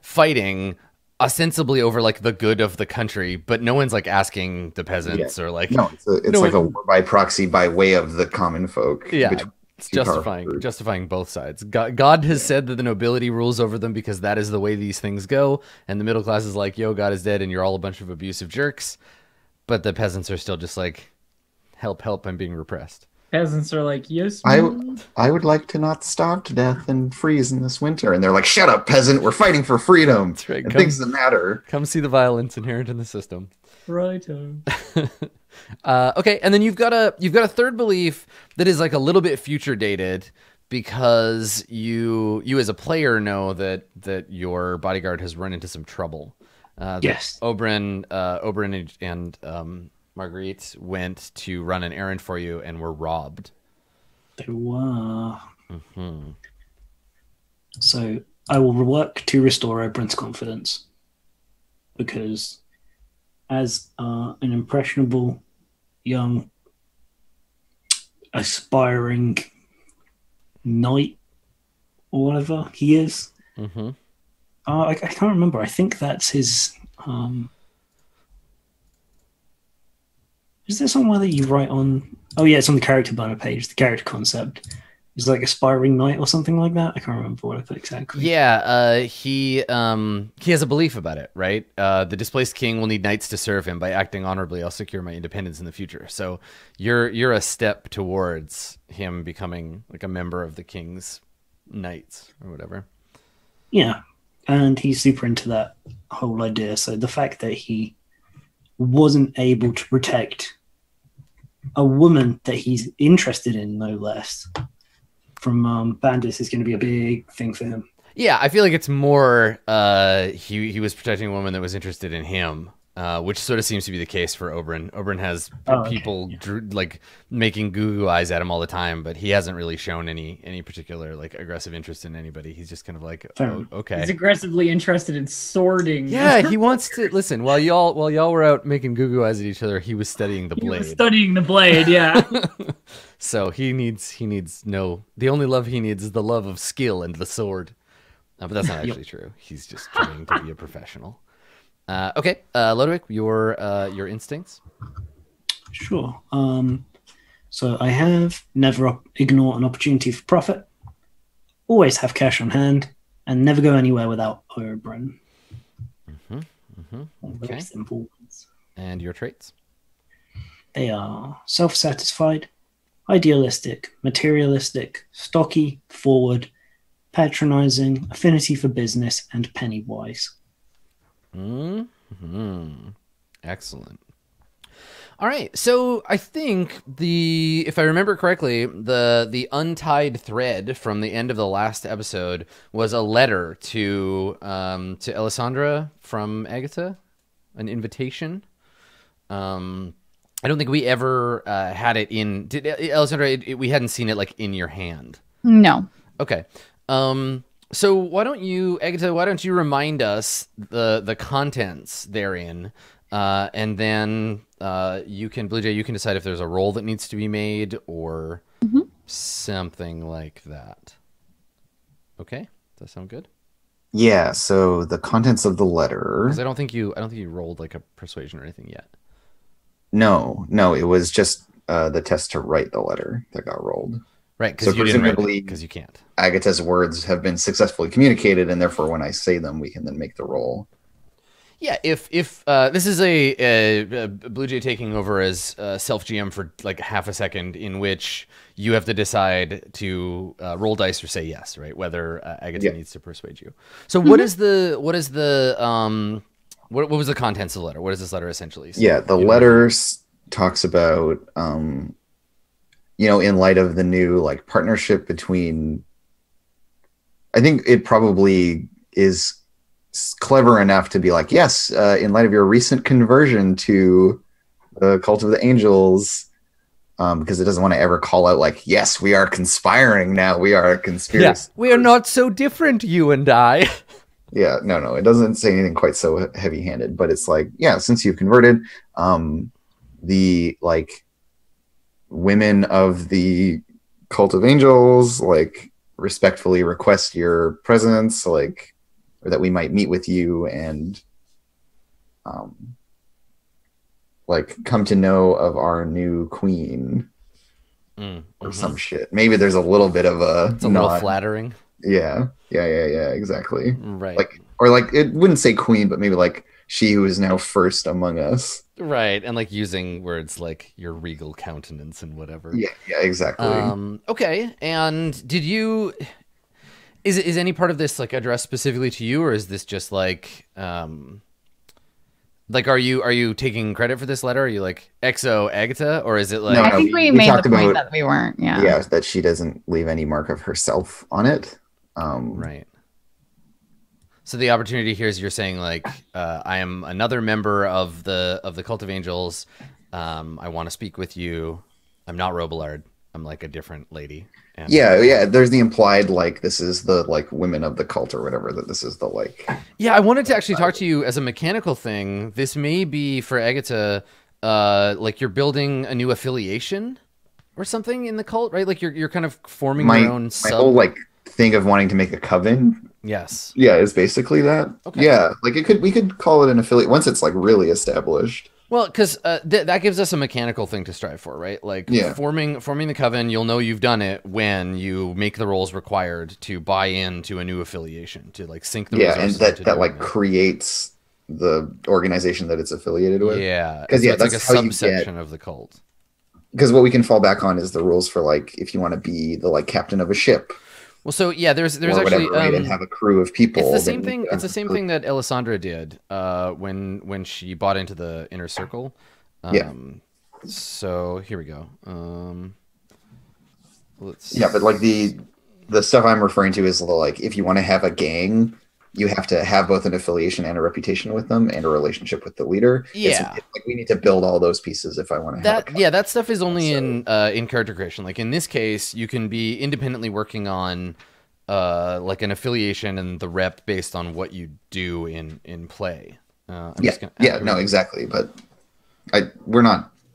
S1: fighting ostensibly over like the good of the country, but no one's like asking the peasants or like
S2: it's like a war by proxy by way of the common folk.
S1: Yeah, it's justifying both sides. God has said that the nobility rules over them because that is the way these things go, and the middle class is like, yo, God is dead and you're all a bunch of abusive jerks, but the peasants are still just like, help, I'm being repressed.
S3: Peasants are like, yes,
S2: I would like to not starve to death and freeze in this winter. And they're like, shut up, peasant. We're fighting for freedom. That's right. Things that matter.
S1: Come see the violence inherent in the system.
S3: Right.
S1: Okay, and then you've got a third belief that is like a little bit future dated because you as a player know that your bodyguard has run into some trouble.
S5: Yes.
S1: Oberyn and Marguerite went to run an errand for you and were robbed.
S5: They were.
S1: Mm-hmm.
S5: So I will work to restore Oberyn's confidence, because as an impressionable, young, aspiring knight or whatever he is, I can't remember. I think that's his... Is there somewhere that you write on? Oh yeah, it's on the character banner page, the character concept. He's like aspiring knight or something like that. I can't remember what I put exactly.
S1: Yeah, he has a belief about it, right? The displaced king will need knights to serve him. By acting honorably, I'll secure my independence in the future. So you're a step towards him becoming like a member of the king's knights or whatever.
S5: Yeah, and he's super into that whole idea. So the fact that he wasn't able to protect a woman that he's interested in, no less, from bandits is going to be a big thing for him.
S1: Yeah, I feel like it's more he was protecting a woman that was interested in him, which sort of seems to be the case for Oberyn. Oberyn has people like making goo eyes at him all the time, but he hasn't really shown any particular like aggressive interest in anybody. He's just kind of like, oh, okay.
S3: He's aggressively interested in swording.
S1: Yeah, he wants to listen. While y'all were out making goo eyes at each other, he was studying the blade.
S3: He was studying the blade, yeah.
S1: So the only love he needs is the love of skill and the sword. But that's not actually true. He's just trying to be a professional. Okay, Ludwig, your instincts.
S5: Sure. So I have never ignore an opportunity for profit, always have cash on hand, and never go anywhere without Oberyn.
S1: Okay.
S5: Very simple.
S1: And your traits?
S5: They are self-satisfied, idealistic, materialistic, stocky, forward, patronizing, affinity for business, and penny-wise.
S1: Excellent. All right, so I think if I remember correctly, the untied thread from the end of the last episode was a letter to Alessandra from Agatha, an invitation. I don't think we ever had it in. Did Alessandra? We hadn't seen it like in your hand.
S4: No.
S1: Okay. So why don't you, Agatha? Why don't you remind us the contents therein, and then you can, Blue Jay, you can decide if there's a roll that needs to be made or something like that. Okay, does that sound good?
S2: Yeah. So the contents of the letter.
S1: Because I don't think you rolled like a persuasion or anything yet.
S2: No, it was just the test to write the letter that got rolled.
S1: Right, because you didn't write it because you can't.
S2: Agatha's words have been successfully communicated, and therefore, when I say them, we can then make the roll.
S1: Yeah, if this is a Blue Jay taking over as self GM for like half a second, in which you have to decide to roll dice or say yes, right? Whether Agatha needs to persuade you. So what was the contents of the letter? What does this letter essentially say?
S2: Yeah, the letter talks about in light of the new like partnership between, I think it probably is clever enough to be like, yes, in light of your recent conversion to the Cult of the Angels, because it doesn't want to ever call out like, yes, we are conspiring now. We are a conspiracy.
S1: Yeah, we are not so different, you and I.
S2: Yeah, no, it doesn't say anything quite so heavy-handed, but it's like, yeah, since you've converted, the like women of the Cult of Angels like respectfully request your presence, like, or that we might meet with you and like come to know of our new queen or some shit. Maybe there's a little bit of
S1: it's a little flattering.
S2: Yeah, exactly.
S1: Right.
S2: Like, or like it wouldn't say queen, but maybe like she who is now first among us.
S1: Right, and like using words like your regal countenance and whatever.
S2: Yeah, exactly.
S1: Okay, and did you? Is any part of this like addressed specifically to you, or is this just like, like are you taking credit for this letter? Are you like XO Agatha, or is it like?
S4: I think we made the point that we weren't. Yeah,
S2: that she doesn't leave any mark of herself on it.
S1: Right. So the opportunity here is you're saying like, I am another member of the Cult of Angels. I want to speak with you. I'm not Robillard. I'm like a different lady. And,
S2: yeah. There's the implied like this is the like women of the cult or whatever. That this is the like.
S1: Yeah, I wanted to actually talk to you as a mechanical thing. This may be for Agatha, like you're building a new affiliation or something in the cult, right? Like you're kind of forming your own.
S2: My whole like thing of wanting to make a coven.
S1: Yes.
S2: Yeah, it's basically that. Okay. Yeah, like we could call it an affiliate once it's like really established.
S1: Well, because that gives us a mechanical thing to strive for, right? Like forming the coven, you'll know you've done it when you make the rolls required to buy into a new affiliation, to like sink the resources
S2: and
S1: into
S2: that like
S1: doing it.
S2: creates the organization that it's affiliated with.
S1: Yeah,
S2: because
S1: so it's
S2: that's
S1: like a
S2: how you
S1: subsection of the cult.
S2: Because what we can fall back on is the rules for like if you want to be the like captain of a ship.
S1: Well, so yeah, there's
S2: or
S1: actually
S2: whatever, right, and have a crew of people.
S1: It's the same thing. It's the same thing that Alessandra did when she bought into the inner circle. So here we go.
S2: But like the stuff I'm referring to is like if you want to have a gang, you have to have both an affiliation and a reputation with them and a relationship with the leader.
S1: Yeah,
S2: it's like we need to build all those pieces if I want to
S1: that. Yeah, that stuff is only in character creation. Like in this case, you can be independently working on like an affiliation and the rep based on what you do in play.
S2: Exactly. But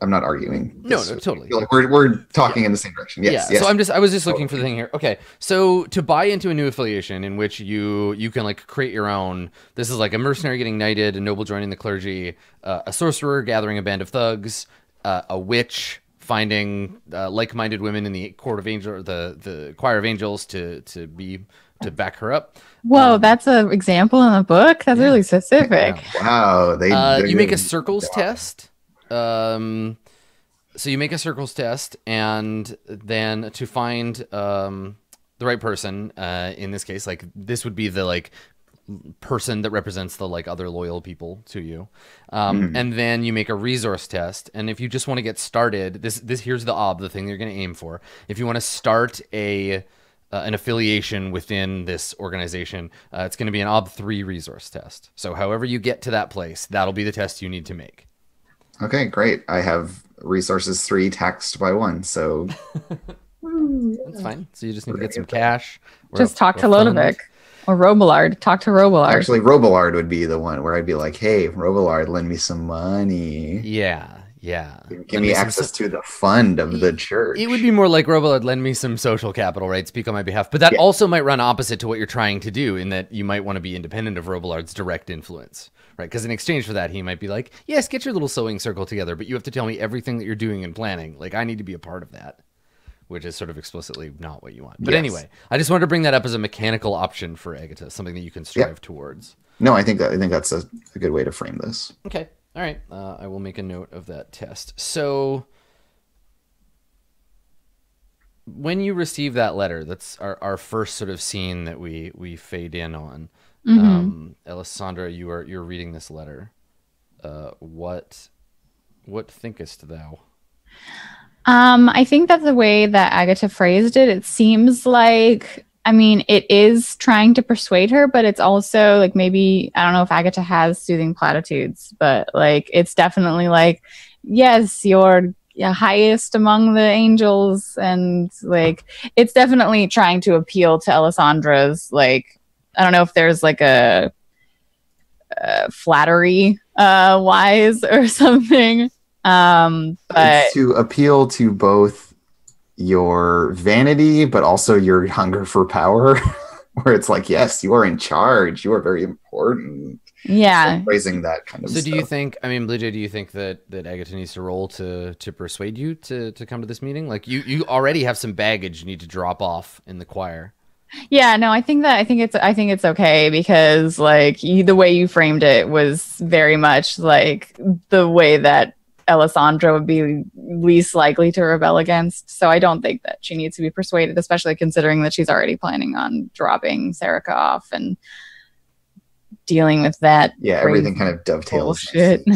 S2: I'm not arguing.
S1: No, totally.
S2: Like we're talking in the same direction. Yes.
S1: So I was just looking for the thing here. Okay, so to buy into a new affiliation in which you can like create your own. This is like a mercenary getting knighted, a noble joining the clergy, a sorcerer gathering a band of thugs, a witch finding like-minded women in the court of angel, the choir of angels to back her up.
S4: Whoa, that's an example in the book. That's really specific.
S2: Wow,
S1: you make a circles test. So you make a circles test, and then to find the right person, in this case, like this would be the like person that represents the like other loyal people to you, and then you make a resource test. And if you just want to get started, this here's the thing you're going to aim for. If you want to start an affiliation within this organization, it's going to be an 3 resource test. So however you get to that place, that'll be the test you need to make.
S2: Okay, great. I have resources 3 taxed by 1, so
S1: that's fine. So you just need to get some cash.
S4: Just talk to Lodovic or Robillard. Talk to Robillard.
S2: Actually, Robillard would be the one where I'd be like, "Hey, Robillard, lend me some money."
S1: Yeah.
S2: Give me access to the fund of the church.
S1: It would be more like Robillard, lend me some social capital, right? Speak on my behalf. But that also might run opposite to what you're trying to do, in that you might want to be independent of Robillard's direct influence. Right, because in exchange for that, he might be like, yes, get your little sewing circle together, but you have to tell me everything that you're doing and planning. Like, I need to be a part of that, which is sort of explicitly not what you want. But anyway, I just wanted to bring that up as a mechanical option for Agatha, something that you can strive towards.
S2: No, I think that's a good way to frame this.
S1: Okay, all right. I will make a note of that test. So when you receive that letter, that's our first sort of scene that we fade in on. Alessandra, you're reading this letter. What thinkest thou?
S4: I think that the way that Agatha phrased it, it seems like, I mean, it is trying to persuade her, but it's also like, maybe, I don't know if Agatha has soothing platitudes, but like, it's definitely like, yes, you're highest among the angels, and like, it's definitely trying to appeal to Alessandra's, like, I don't know if there's like a flattery wise or something. But
S2: it's to appeal to both your vanity, but also your hunger for power, where it's like, yes, you are in charge. You are very important.
S4: Yeah.
S2: So praising that kind of stuff.
S1: So do you think, I mean, Blue Jay, do you think that Agatha needs to roll to persuade you to come to this meeting? Like you already have some baggage you need to drop off in the choir.
S4: Yeah, no, I think it's okay, because like the way you framed it was very much like the way that Alessandra would be least likely to rebel against. So I don't think that she needs to be persuaded, especially considering that she's already planning on dropping Serica off and dealing with that.
S2: Yeah, everything kind of dovetails.
S4: Bullshit.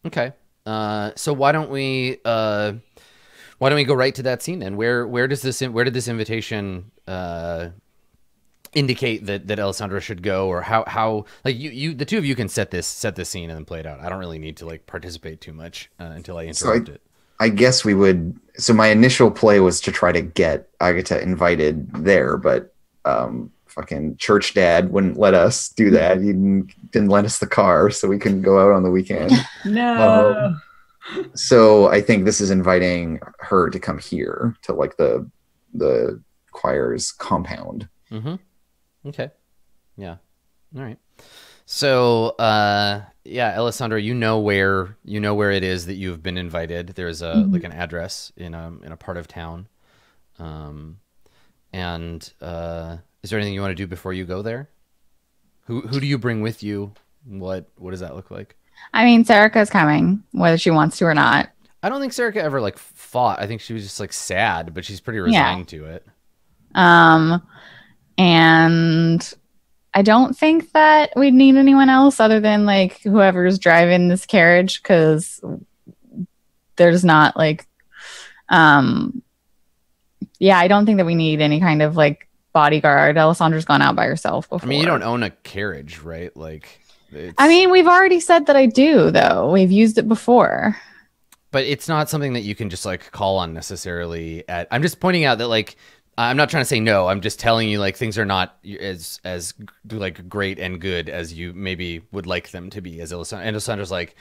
S1: Okay. So why don't we go right to that scene then? Where did this invitation indicate that Alessandra should go, or how like you the two of you can set this scene and then play it out. I don't really need to like participate too much until I interrupt it.
S2: I guess we would. So my initial play was to try to get Agatha invited there, but fucking church dad wouldn't let us do that. He didn't lend us the car, so we couldn't go out on the weekend.
S3: No.
S2: So I think this is inviting her to come here to like the choir's compound.
S1: Okay. Yeah. All right. So, yeah, Alessandra, you know where it is that you've been invited. There's a like an address in a part of town. And is there anything you want to do before you go there? Who do you bring with you? What does that look like?
S4: I mean, Serica's coming, whether she wants to or not.
S1: I don't think Serica ever like fought. I think she was just like sad, but she's pretty resigned to it.
S4: And I don't think that we'd need anyone else other than like whoever's driving this carriage, because there's not like, yeah, I don't think that we need any kind of like bodyguard. Alessandra's gone out by herself before.
S1: I mean, you don't own a carriage, right? Like,
S4: I mean, we've already said that I do, though. We've used it before.
S1: But it's not something that you can just like call on necessarily. I'm just pointing out that like I'm not trying to say no. I'm just telling you like things are not as like great and good as you maybe would like them to be. As Alessandra's like,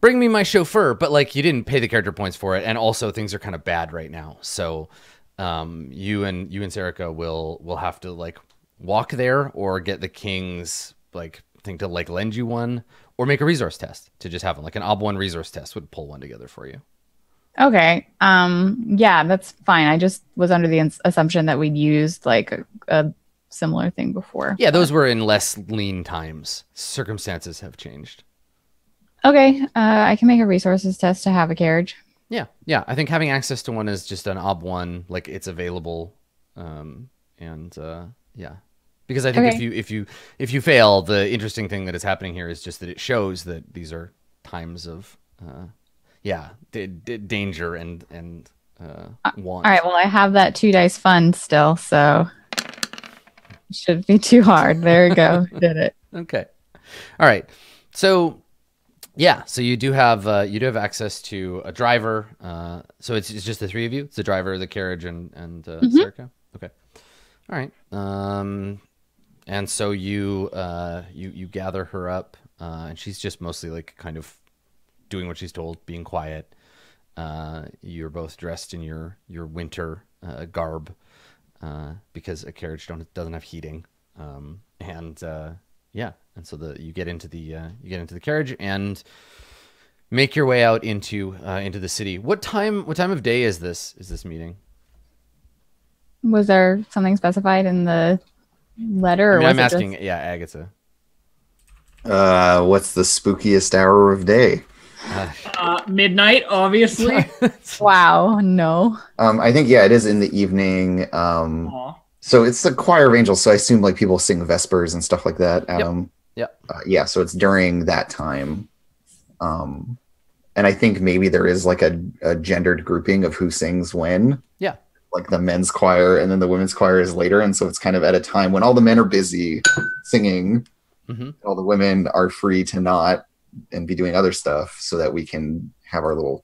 S1: bring me my chauffeur, but like you didn't pay the character points for it, and also things are kind of bad right now. So you and Serica will have to like walk there or get the king's like thing to like lend you one, or make a resource test to just have one. Like an OB1 resource test would pull one together for you.
S4: Okay. Yeah, that's fine. I just was under the assumption that we'd used like a similar thing before.
S1: Yeah, those were in less lean times. Circumstances have changed.
S4: Okay. I can make a resources test to have a carriage.
S1: Yeah. I think having access to one is just an OB1, like it's available. Yeah. Because I think if you fail, the interesting thing that is happening here is just that it shows that these are times of danger and want.
S4: All right, well, I have that 2 dice fund still, so it shouldn't be too hard. There we go. Did it.
S1: Okay. All right. So yeah, so you do have access to a driver. So it's just the three of you. It's the driver, the carriage, and Serica. Okay. All right. And so you gather her up, and she's just mostly like kind of doing what she's told, being quiet. You're both dressed in your winter garb, because a carriage doesn't have heating. And so you get into the carriage and make your way out into the city. What time of day is this meeting?
S4: Was there something specified in the letter? Or
S1: I'm asking, yeah, Agatha.
S2: What's the spookiest hour of day?
S3: Midnight, obviously.
S4: Wow, no.
S2: I think it is in the evening. So it's the choir of angels. So I assume like people sing vespers and stuff like that.
S1: Yep.
S2: So it's during that time. And I think maybe there is like a gendered grouping of who sings when. Yeah. Like the men's choir and then the women's choir is later. And so it's kind of at a time when all the men are busy singing. Mm-hmm. All the women are free to not and be doing other stuff so that we can have our little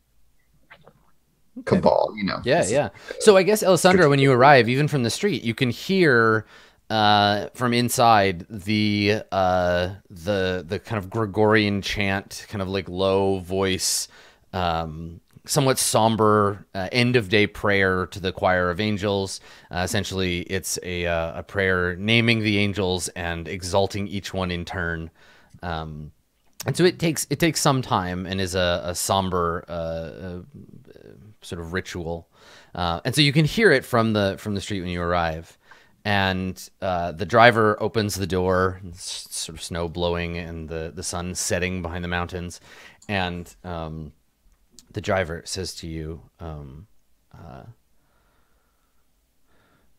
S2: cabal,
S1: Yeah. So I guess, Alessandra, when you arrive, even from the street, you can hear from inside the kind of Gregorian chant, kind of like low voice, somewhat somber end of day prayer to the choir of angels. Essentially, it's a prayer naming the angels and exalting each one in turn. And so it takes some time and is a somber sort of ritual. And so you can hear it from the street when you arrive. And the driver opens the door, sort of snow blowing and the sun setting behind the mountains. And the driver says to you,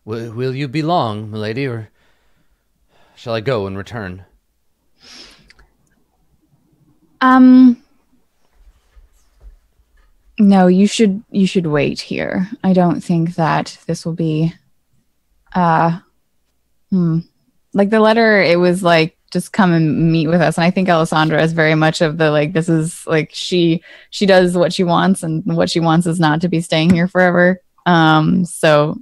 S1: will you be long, milady, or shall I go and return?
S4: No, you should wait here. I don't think that this will be like the letter. It was like, just come and meet with us. And I think Alessandra is very much of the, like, this is like, she does what she wants, and what she wants is not to be staying here forever. So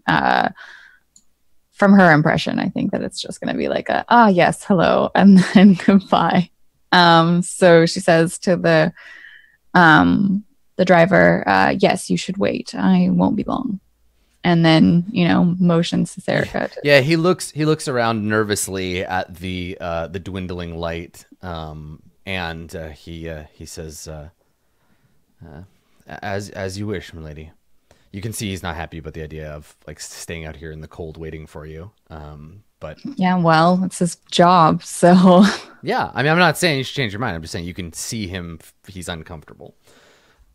S4: from her impression, I think that it's just going to be like yes, hello, and then goodbye. So she says to the driver, yes, you should wait. I won't be long. and then, motions to Serica.
S1: Yeah, he looks around nervously at the dwindling light, and he says, "As you wish, milady." You can see he's not happy about the idea of like staying out here in the cold waiting for you. But
S4: yeah, well, it's his job, so
S1: yeah, I mean, I'm not saying you should change your mind. I'm just saying you can see him; he's uncomfortable.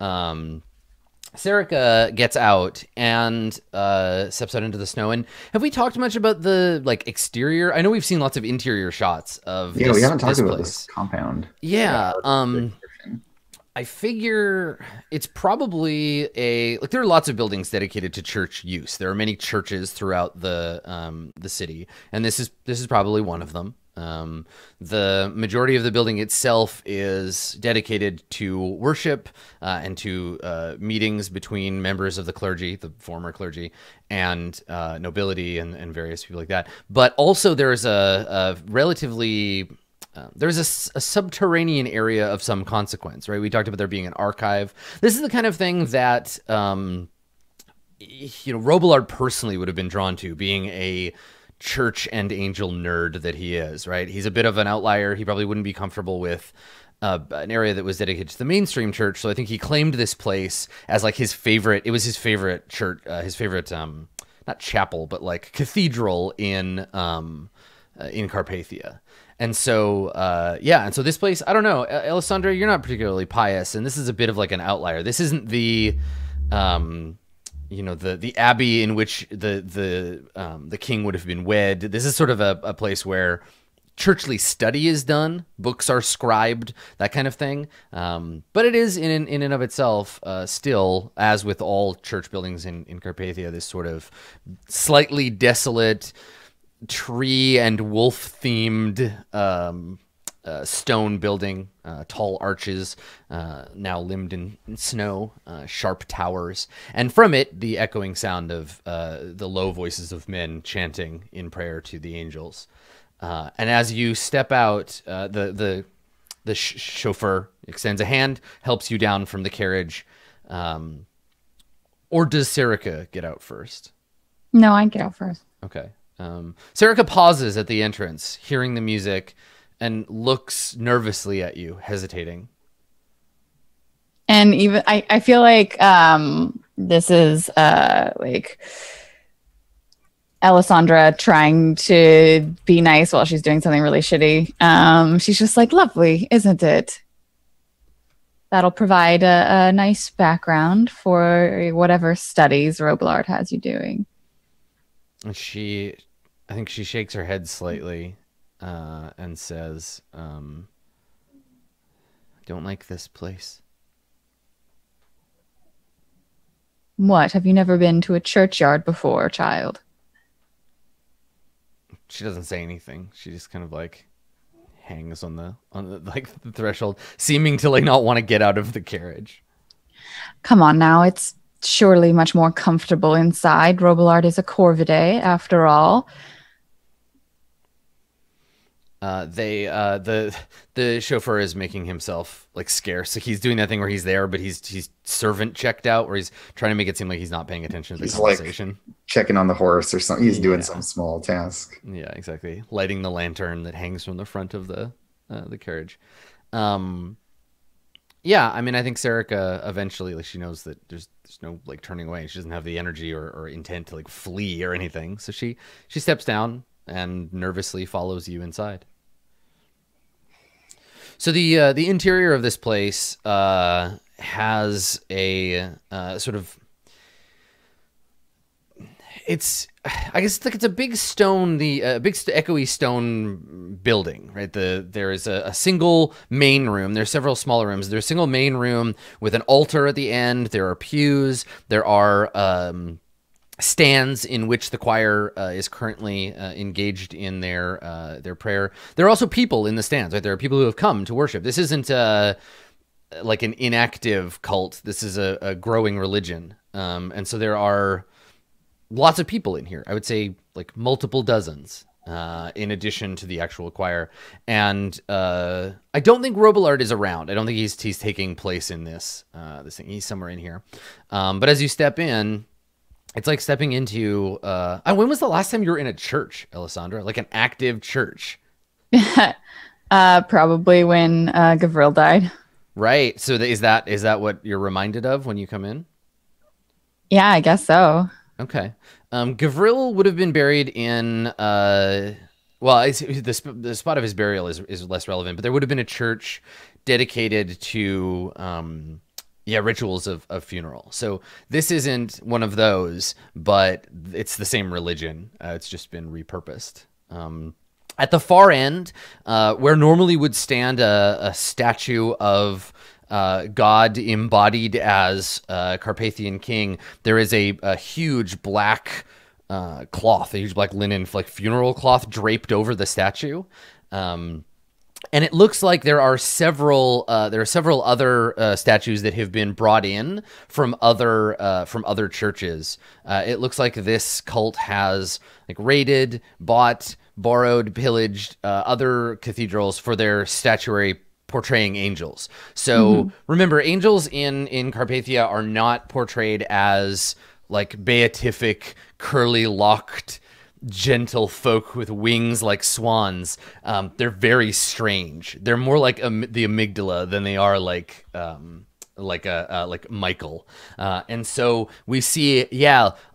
S1: Serica gets out and steps out into the snow. And have we talked much about the like exterior? I know we've seen lots of interior shots of.
S2: Yeah, we haven't talked about
S1: place.
S2: this compound.
S1: Yeah. I figure it's probably there are lots of buildings dedicated to church use. There are many churches throughout the city, and this is probably one of them. The majority of the building itself is dedicated to worship and to meetings between members of the clergy, the former clergy, and nobility and various people like that. But also there's a relatively there's a subterranean area of some consequence, right? We talked about there being an archive. This is the kind of thing that, Robillard personally would have been drawn to, being a church and angel nerd that he is, right? He's a bit of an outlier. He probably wouldn't be comfortable with an area that was dedicated to the mainstream church. So I think he claimed this place as like his favorite. It was his favorite church, his favorite, not chapel, but like cathedral in Carpathia. And so, and so this place, I don't know, Alessandra, you're not particularly pious, and this is a bit of like an outlier. This isn't the abbey in which the king would have been wed. This is sort of a place where churchly study is done, books are scribed, that kind of thing. But it is in and of itself still, as with all church buildings in Carpathia, this sort of slightly desolate, tree and wolf themed stone building, tall arches, now limbed in snow, sharp towers, and from it the echoing sound of the low voices of men chanting in prayer to the angels. And as you step out, the chauffeur extends a hand, helps you down from the carriage. Or does Serica get out first?
S4: No, I get out first.
S1: Okay. Serica pauses at the entrance, hearing the music, and looks nervously at you, hesitating.
S4: And even I feel like this is like Alessandra trying to be nice while she's doing something really shitty. She's just like, lovely, isn't it? That'll provide a nice background for whatever studies Robillard has you doing.
S1: I think she shakes her head slightly and says, I don't like this place.
S4: What? Have you never been to a churchyard before, child?
S1: She doesn't say anything. She just kind of like hangs on the like the threshold, seeming to like not want to get out of the carriage.
S4: Come on now, it's surely much more comfortable inside. Robillard is a corvidae, after all.
S1: The chauffeur is making himself like scarce. Like he's doing that thing where he's there, but he's servant checked out, where he's trying to make it seem like he's not paying attention to the conversation.
S2: Like checking on the horse or something. He's doing some small task.
S1: Yeah, exactly. Lighting the lantern that hangs from the front of the carriage. Yeah, I mean, I think Serica eventually, like, she knows that there's no like turning away. She doesn't have the energy or intent to like flee or anything. So she steps down and nervously follows you inside. So the interior of this place has a sort of, I guess it's a big stone, big echoey stone building, right? There is a single main room. There's several smaller rooms. There's a single main room with an altar at the end. There are pews. There are stands in which the choir is currently engaged in their prayer. There are also people in the stands, right? There are people who have come to worship. This isn't like an inactive cult. This is a growing religion. And so there are lots of people in here. I would say like multiple dozens in addition to the actual choir. And I don't think Robillard is around. I don't think he's taking place in this thing. He's somewhere in here. But as you step in, It's like stepping into when was the last time you were in a church, Alessandra? Like an active church?
S4: Probably when Gavril died.
S1: Right. So is that what you're reminded of when you come in?
S4: Yeah, I guess so.
S1: Okay. Gavril would have been buried in the spot of his burial is less relevant, but there would have been a church dedicated to rituals of funeral. So this isn't one of those, but it's the same religion. It's just been repurposed. At the far end, where normally would stand a statue of God embodied as a Carpathian king, there is a huge black cloth, a huge black linen like funeral cloth draped over the statue. And it looks like there are several other statues that have been brought in from other churches. It looks like this cult has like raided, bought, borrowed, pillaged other cathedrals for their statuary portraying angels. So remember, angels in Carpathia are not portrayed as like beatific, curly locked, gentle folk with wings like swans. They're very strange. They're more like the amygdala than they are like Michael. And so we see,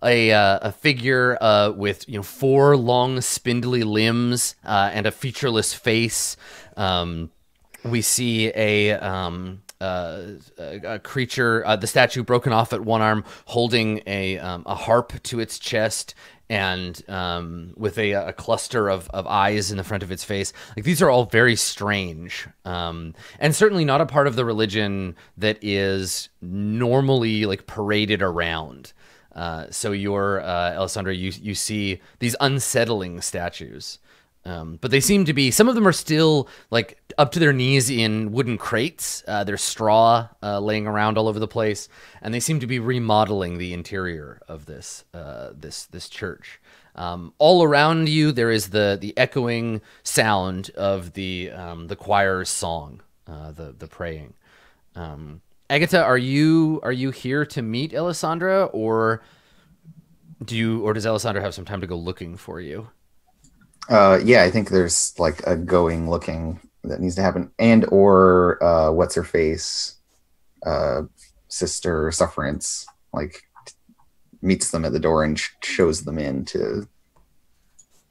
S1: a figure with 4 long spindly limbs and a featureless face. We see a creature, the statue broken off at one arm, holding a harp to its chest, and with a cluster of eyes in the front of its face. Like, these are all very strange, and certainly not a part of the religion that is normally like paraded around. So you're Alessandra, you see these unsettling statues. But they seem to be, some of them are still like up to their knees in wooden crates. There's straw laying around all over the place, and they seem to be remodeling the interior of this church. All around you, there is the echoing sound of the choir's song, the praying. Agatha, are you here to meet Alessandra, or does Alessandra have some time to go looking for you?
S2: Yeah, I think there's like a going looking that needs to happen, and or what's her face, sister Sufferance, like meets them at the door and shows them into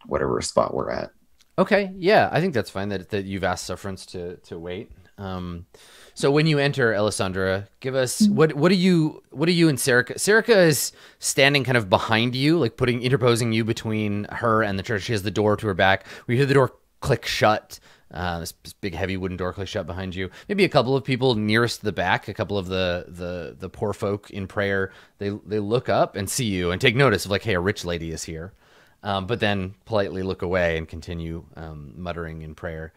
S2: whatever spot we're at.
S1: Okay, yeah, I think that's fine that you've asked Sufferance to wait. So when you enter, Alessandra, give us what are you and Serica? Serica is standing kind of behind you, like interposing you between her and the church. She has the door to her back. We hear the door click shut. This big heavy wooden door click shut behind you. Maybe a couple of people nearest the back, a couple of the poor folk in prayer. They look up and see you and take notice of like, hey, a rich lady is here. But then politely look away and continue muttering in prayer.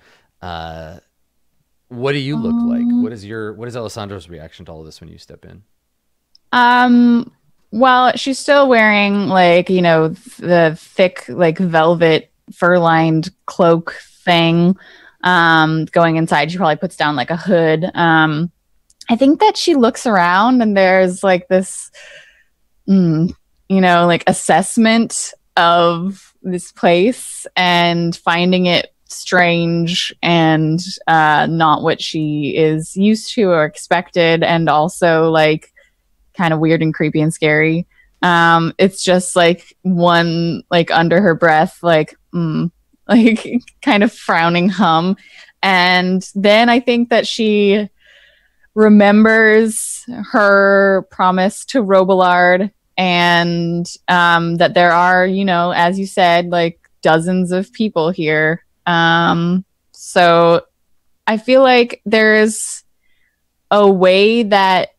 S1: What do you look like? What is Alessandra's reaction to all of this when you step in?
S4: Well, she's still wearing like, the thick like velvet fur-lined cloak thing. Going inside, she probably puts down like a hood. I think that she looks around and there's like this, like assessment of this place and finding it strange and not what she is used to or expected, and also like kind of weird and creepy and scary. It's just like one like under her breath like like kind of frowning hum, and then I think that she remembers her promise to Robillard, and that there are, as you said, like dozens of people here. So I feel like there's a way that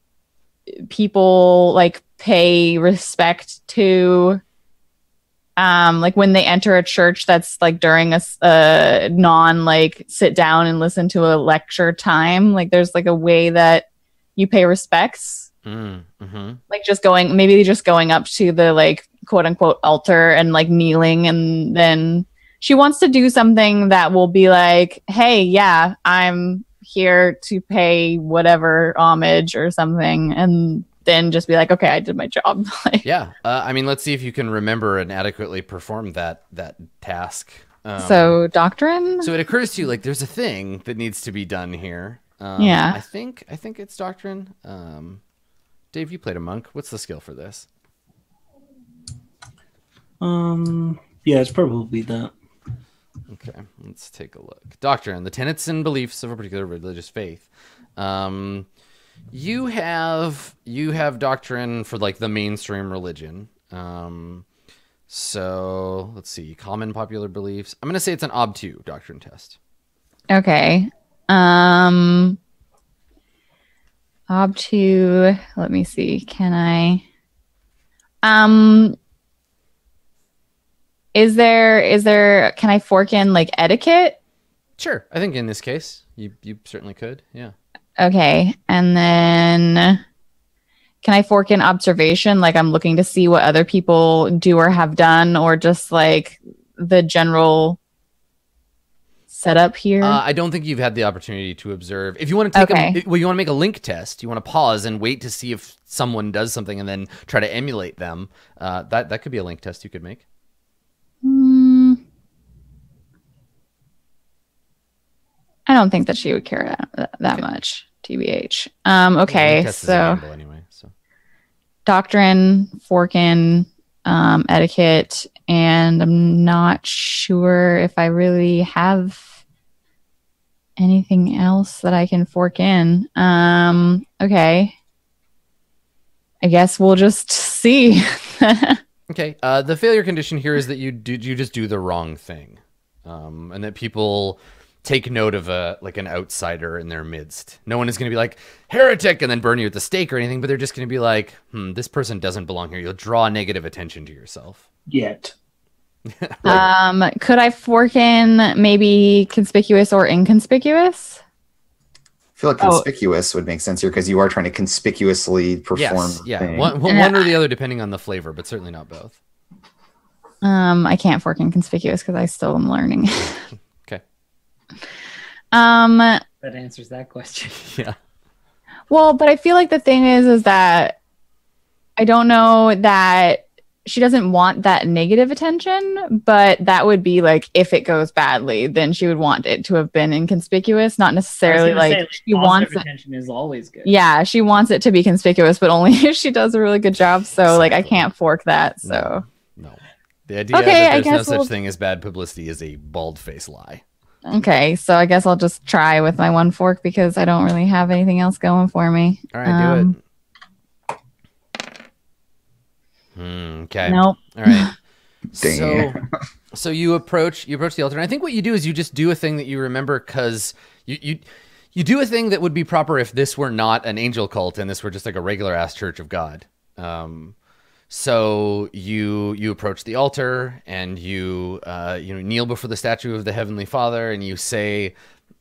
S4: people like pay respect to, like when they enter a church that's like during a non like sit down and listen to a lecture time. Like there's like a way that you pay respects. Like just going up to the like quote unquote altar and like kneeling, and then she wants to do something that will be like, hey, yeah, I'm here to pay whatever homage or something. And then just be like, okay, I did my job. Like,
S1: Yeah. I mean, let's see if you can remember and adequately perform that task.
S4: So doctrine.
S1: So it occurs to you, like, there's a thing that needs to be done here.
S4: Yeah.
S1: I think it's doctrine. Dave, you played a monk. What's the skill for this?
S5: Yeah, it's probably that.
S1: Okay, let's take a look. Doctrine, the tenets and beliefs of a particular religious faith. You have doctrine for like the mainstream religion. So let's see, common popular beliefs. I'm gonna say it's an ob2 doctrine test.
S4: Okay. Ob2. Let me see. Can I? Is there? Can I fork in like etiquette?
S1: Sure, I think in this case you certainly could. Yeah.
S4: Okay, and then can I fork in observation? Like I'm looking to see what other people do or have done, or just like the general setup here.
S1: I don't think you've had the opportunity to observe. If you want to take you want to make a link test. You want to pause and wait to see if someone does something, and then try to emulate them. That could be a link test you could make.
S4: I don't think that she would care that much, TBH. Okay, so
S1: anyway, so
S4: doctrine, forkin, etiquette, and I'm not sure if I really have anything else that I can fork in. Okay. I guess we'll just see.
S1: Okay. The failure condition here is that you just do the wrong thing, and that people take note of an outsider in their midst. No one is going to be like heretic and then burn you at the stake or anything, but they're just going to be like, this person doesn't belong here. You'll draw negative attention to yourself.
S5: Yet.
S1: Right.
S4: Could I fork in maybe conspicuous or inconspicuous?
S2: I feel like conspicuous would make sense here because you are trying to conspicuously perform.
S1: Yes, yeah,
S2: thing.
S1: one or the other depending on the flavor, but certainly not both.
S4: I can't fork in conspicuous because I still am learning.
S1: Okay.
S3: That answers that question.
S1: Yeah.
S4: Well, but I feel like the thing is that I don't know that she doesn't want that negative attention, but that would be like if it goes badly, then she would want it to have been inconspicuous, not necessarily like she wants
S3: attention is always good.
S4: Yeah, she wants it to be conspicuous, but only if she does a really good job. So like I can't fork that. So
S1: no. The idea that there's no such thing as bad publicity is a bald-faced lie.
S4: Okay, so I guess I'll just try with my one fork because I don't really have anything else going for me.
S1: All right, do it. Okay.
S4: Nope.
S1: All right.
S2: Dang.
S1: So you approach the altar, and I think what you do is you just do a thing that you remember because you do a thing that would be proper if this were not an angel cult and this were just like a regular ass church of God. So you approach the altar and you kneel before the statue of the Heavenly Father and you say,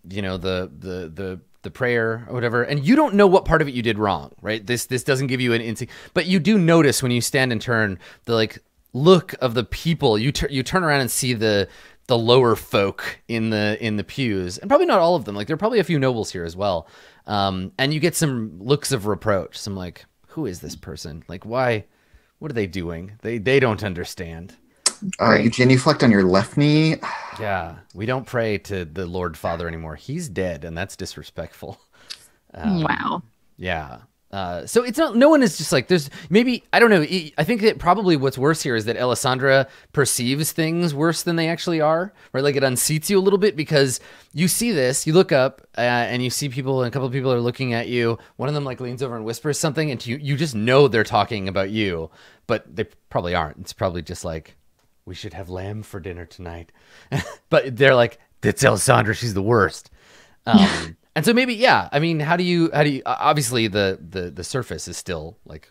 S1: the prayer or whatever, and you don't know what part of it you did wrong, right? This doesn't give you an instinct, but you do notice when you stand and turn the like look of the people. You turn around and see the lower folk in the pews, and probably not all of them. Like there are probably a few nobles here as well, and you get some looks of reproach. Some like, who is this person? Like, why? What are they doing? They don't understand.
S2: You genuflect on your left knee.
S1: Yeah, we don't pray to the Lord Father anymore. He's dead, and that's disrespectful.
S4: Wow.
S1: Yeah. So it's not. No one is just like. There's maybe I don't know. I think that probably what's worse here is that Alessandra perceives things worse than they actually are. Right, like it unseats you a little bit because you see this. You look up and you see people, and a couple of people are looking at you. One of them like leans over and whispers something, and you just know they're talking about you, but they probably aren't. It's probably just like, we should have lamb for dinner tonight. But they're like, it's Alessandra, she's the worst. And so maybe, yeah, I mean, how do you obviously the surface is still like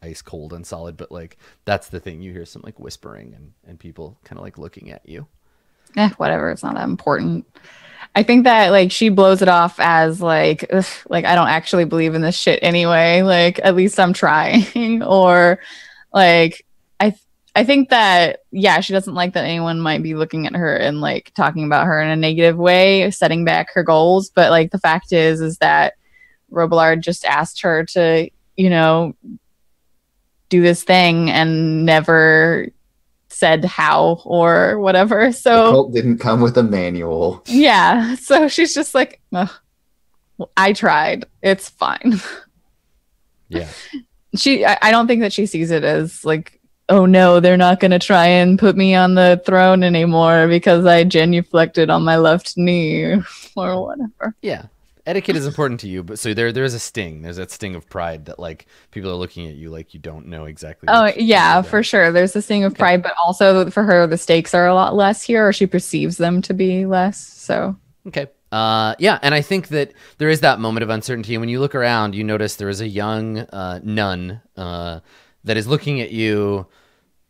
S1: ice cold and solid, but like that's the thing. You hear some like whispering and people kind of like looking at you.
S4: Whatever, it's not that important. I think that like she blows it off as like I don't actually believe in this shit anyway. Like at least I'm trying. Or like I think that, yeah, she doesn't like that anyone might be looking at her and like talking about her in a negative way, setting back her goals. But like the fact is that Robillard just asked her to you know, do this thing and never said how or whatever.
S2: The
S4: So
S2: cult didn't come with a manual.
S4: yeah, so she's just like, "Ugh, well, I tried. It's fine."
S1: Yeah.
S4: I don't think that she sees it as like, oh no, they're not going to try and put me on the throne anymore because I genuflected on my left knee or whatever.
S1: Yeah. Etiquette is important to you, but so there's a sting. There's that sting of pride that like people are looking at you like you don't know exactly.
S4: Oh
S1: what
S4: yeah,
S1: you're
S4: for
S1: doing.
S4: sure. There's this thing of pride, but also for her, the stakes are a lot less here, or she perceives them to be less. So
S1: Okay. Yeah, and I think that there is that moment of uncertainty. And when you look around, you notice there is a young nun that is looking at you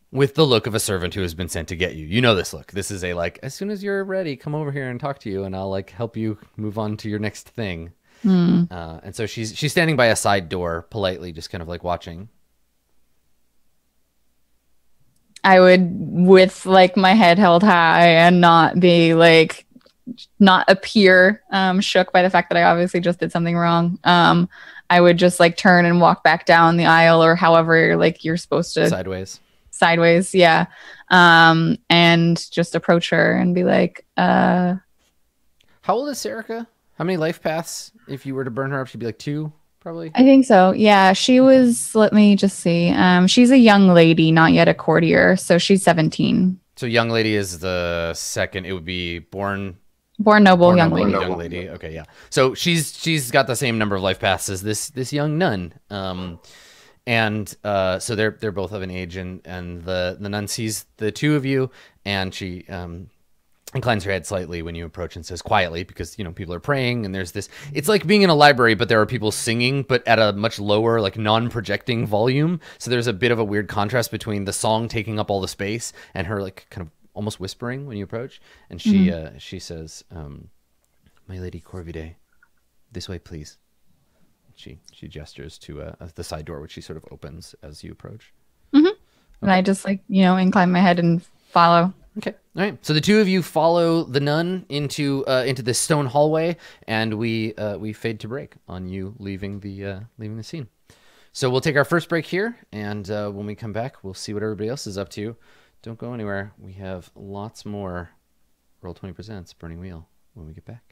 S1: with the look of a servant who has been sent to get you. You know this look. This is a like, as soon as you're ready, come over here and talk to you, and I'll like help you move on to your next thing. And so she's standing by a side door, politely, just kind of like watching.
S4: I would, with like my head held high and not be like, not appear shook by the fact that I obviously just did something wrong. I would just like turn and walk back down the aisle or however like you're supposed to. Sideways, yeah. And just approach her and be like,
S1: How old is Serica? How many life paths? If you were to burn her up, she'd be like 2, probably.
S4: I think so. Yeah, she was, let me just see. She's a young lady, not yet a courtier, so she's 17.
S1: So young lady is the second. It would be born
S4: noble young
S1: noble,
S4: lady.
S1: young lady. Okay, yeah. So she's got the same number of life paths as this young nun. And so they're both of an age, and the nun sees the two of you, and she inclines her head slightly when you approach and says quietly, because, you know, people are praying, and there's this, it's like being in a library, but there are people singing, but at a much lower, like non-projecting volume. So there's a bit of a weird contrast between the song taking up all the space and her like kind of almost whispering when you approach. And she says, "My lady Corvide, this way, please." She gestures to the side door, which she sort of opens as you approach.
S4: And I just like, you know, incline my head and follow.
S1: Okay. All right. So the two of you follow the nun into this stone hallway, and we fade to break on you leaving the scene. So we'll take our first break here, and when we come back, we'll see what everybody else is up to. Don't go anywhere. We have lots more Roll20 Presents Burning Wheel when we get back.